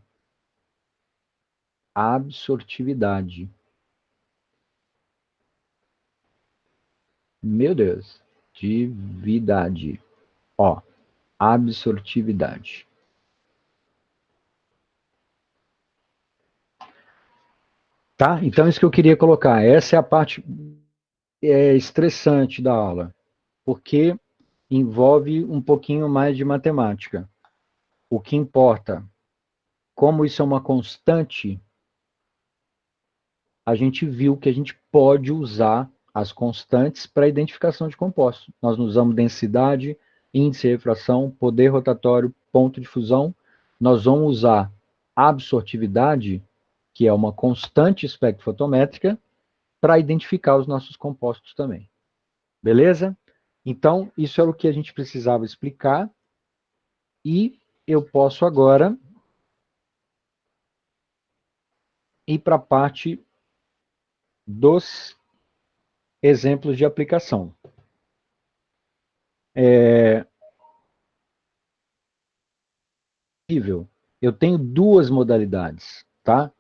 A: Absortividade. Meu Deus. Tividade. Ó, absortividade. Tá? Então, isso que eu queria colocar. Essa é a parte estressante da aula, porque envolve um pouquinho mais de matemática. O que importa, como isso é uma constante, a gente viu que a gente pode usar as constantes para identificação de compostos. Nós usamos densidade, índice de refração, poder rotatório, ponto de fusão. Nós vamos usar absortividade, que é uma constante espectrofotométrica, para identificar os nossos compostos também. Beleza? Então, isso era o que a gente precisava explicar. E eu posso agora ir para a parte dos exemplos de aplicação. Eu tenho duas modalidades, tá?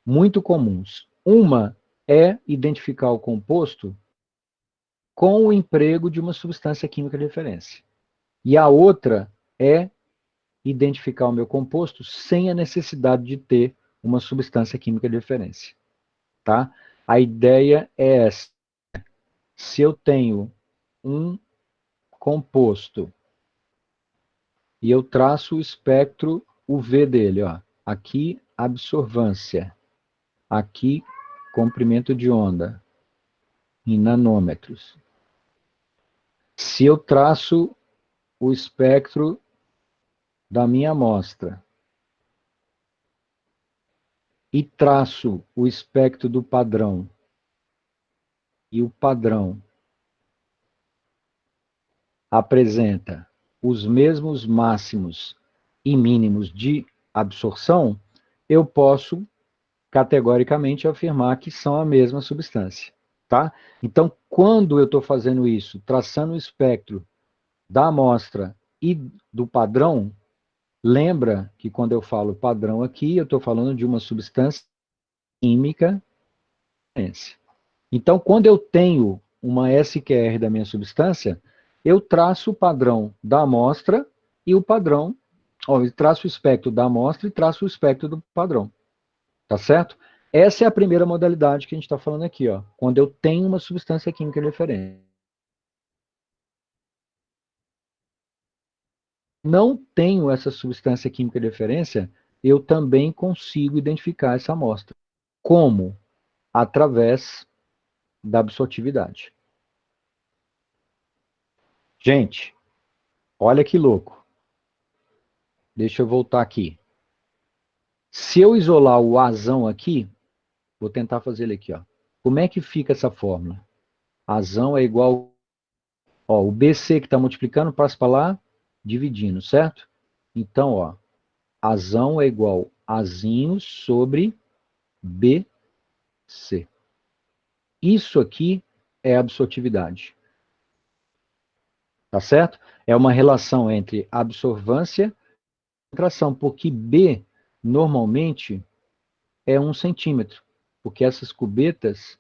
A: Muito comuns. Uma é identificar o composto com o emprego de uma substância química de referência. E a outra é identificar o meu composto sem a necessidade de ter uma substância química de referência. Tá? A ideia é essa. Se eu tenho um composto e eu traço o espectro UV dele, ó, aqui absorvância, aqui comprimento de onda, em nanômetros. Se eu traço o espectro da minha amostra e traço o espectro do padrão, e o padrão apresenta os mesmos máximos e mínimos de absorção, eu posso categoricamente afirmar que são a mesma substância. Tá? Então, quando eu estou fazendo isso, traçando o espectro da amostra e do padrão, lembra que quando eu falo padrão aqui, eu estou falando de uma substância química. Então, quando eu tenho uma SQR da minha substância, eu traço o padrão da amostra e o padrão, eu traço o espectro da amostra e traço o espectro do padrão. Tá certo? Essa é a primeira modalidade que a gente está falando aqui, ó, quando eu tenho uma substância química de referência. Não tenho essa substância química de referência, eu também consigo identificar essa amostra. Como? Através da absortividade. Gente, olha que louco. Deixa eu voltar aqui. Se eu isolar o Azão aqui, vou tentar fazer ele aqui, ó. Como é que fica essa fórmula? Azão é igual... Ó, o BC que está multiplicando passa para lá, dividindo, certo? Então, ó, Azão é igual Azinho sobre BC. Isso aqui é absortividade. Tá certo? É uma relação entre absorvância e concentração, porque B, normalmente, é 1 centímetro. Porque essas cubetas,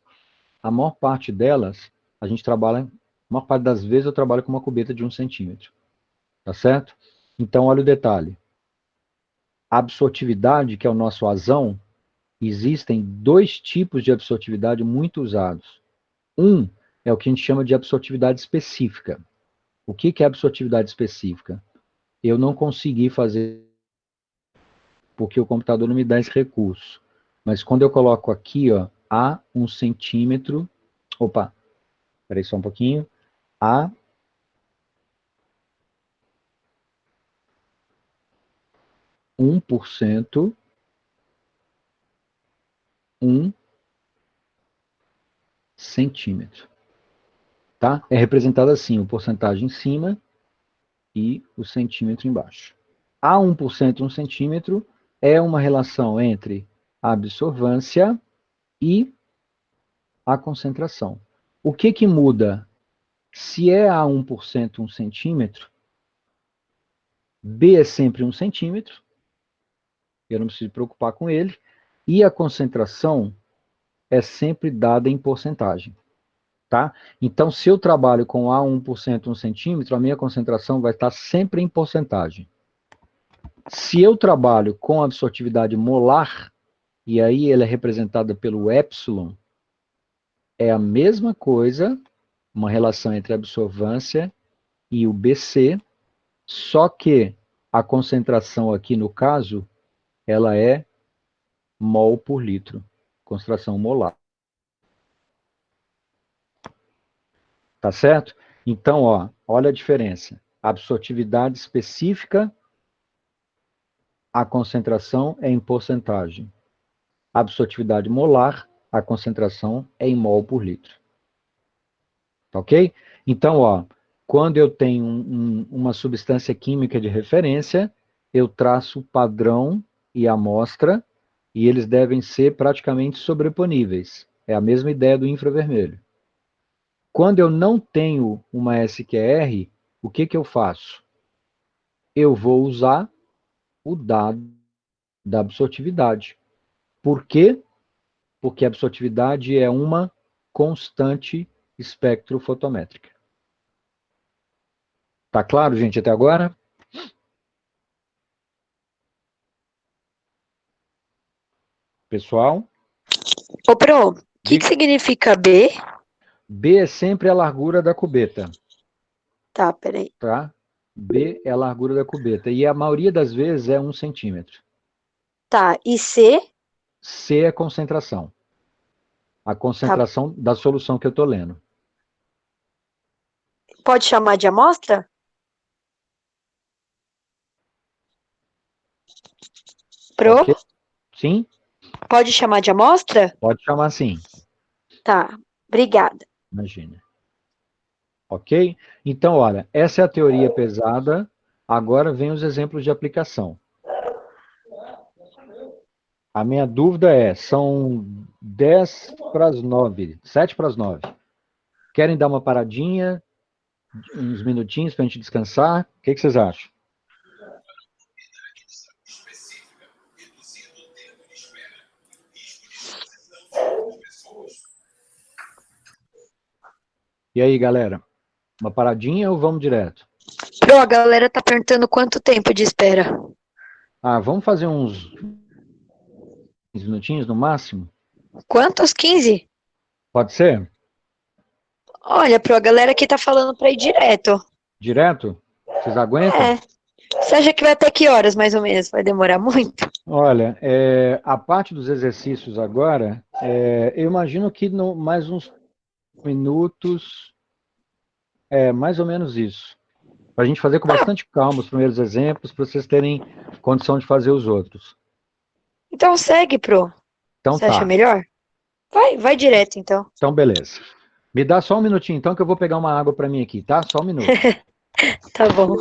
A: a maior parte delas, a gente trabalha, a maior parte das vezes eu trabalho com uma cubeta de 1 centímetro. Tá certo? Então, olha o detalhe. A absortividade, que é o nosso azão, existem 2 tipos de absortividade muito usados. Um é o que a gente chama de absortividade específica. O que é absortividade específica? Eu não consegui fazer porque o computador não me dá esse recurso. Mas quando eu coloco aqui, ó, a 1 centímetro, opa, peraí só um pouquinho, a 1%, 1 centímetro. Tá? É representado assim, o porcentagem em cima e o centímetro embaixo. A 1%, 1 centímetro é uma relação entre a absorvância e a concentração. O que muda? Se é a 1%, 1 centímetro, B é sempre 1 centímetro, eu não preciso me preocupar com ele, e a concentração é sempre dada em porcentagem. Tá? Então, se eu trabalho com A 1%, 1 centímetro, a minha concentração vai estar sempre em porcentagem. Se eu trabalho com absortividade molar, e aí ela é representada pelo epsilon, é a mesma coisa, uma relação entre a absorvância e o BC, só que a concentração aqui, no caso, ela é mol por litro, concentração molar. Tá certo? Então, ó, olha a diferença. Absortividade específica, a concentração é em porcentagem. Absortividade molar, a concentração é em mol por litro. Tá ok? Então, ó, quando eu tenho uma substância química de referência, eu traço o padrão e a amostra, e eles devem ser praticamente sobreponíveis. É a mesma ideia do infravermelho. Quando eu não tenho uma SQR, o que eu faço? Eu vou usar o dado da absortividade. Por quê? porque a absortividade é uma constante espectrofotométrica. Tá claro, gente, até agora? Pessoal?
F: Ô, Pro, o que significa B?
A: B é sempre a largura da cubeta.
F: Tá, peraí.
A: Tá? B é a largura da cubeta. E a maioria das vezes é 1 centímetro.
F: Tá, e C?
A: C é concentração. A concentração da solução que eu estou lendo.
F: Pode chamar de amostra? Pro?
A: Okay. Sim?
F: Pode chamar de amostra?
A: Pode chamar sim.
F: Tá, obrigada.
A: Imagina. Ok? Então, olha, essa é a teoria pesada. Agora vem os exemplos de aplicação. A minha dúvida é, são 10 para as 9, 7 para as 9. Querem dar uma paradinha, uns minutinhos para a gente descansar? O que vocês acham? E aí, galera? Uma paradinha ou vamos direto?
F: Pro, a galera tá perguntando quanto tempo de espera.
A: Ah, vamos fazer uns 15 minutinhos no máximo?
F: Quantos? 15?
A: Pode ser?
F: Olha, Pro, a galera aqui tá falando pra ir direto.
A: Direto? Vocês aguentam?
F: É. Você acha que vai até que horas, mais ou menos? Vai demorar muito?
A: Olha, a parte dos exercícios agora, eu imagino que mais uns minutos, mais ou menos isso. Para a gente fazer com bastante calma os primeiros exemplos, para vocês terem condição de fazer os outros.
F: Então segue, Pro.
A: Então
F: Você acha melhor? Vai direto, então.
A: Então, beleza. Me dá só um minutinho, então, que eu vou pegar uma água para mim aqui, tá? Só um minuto.
F: Tá bom.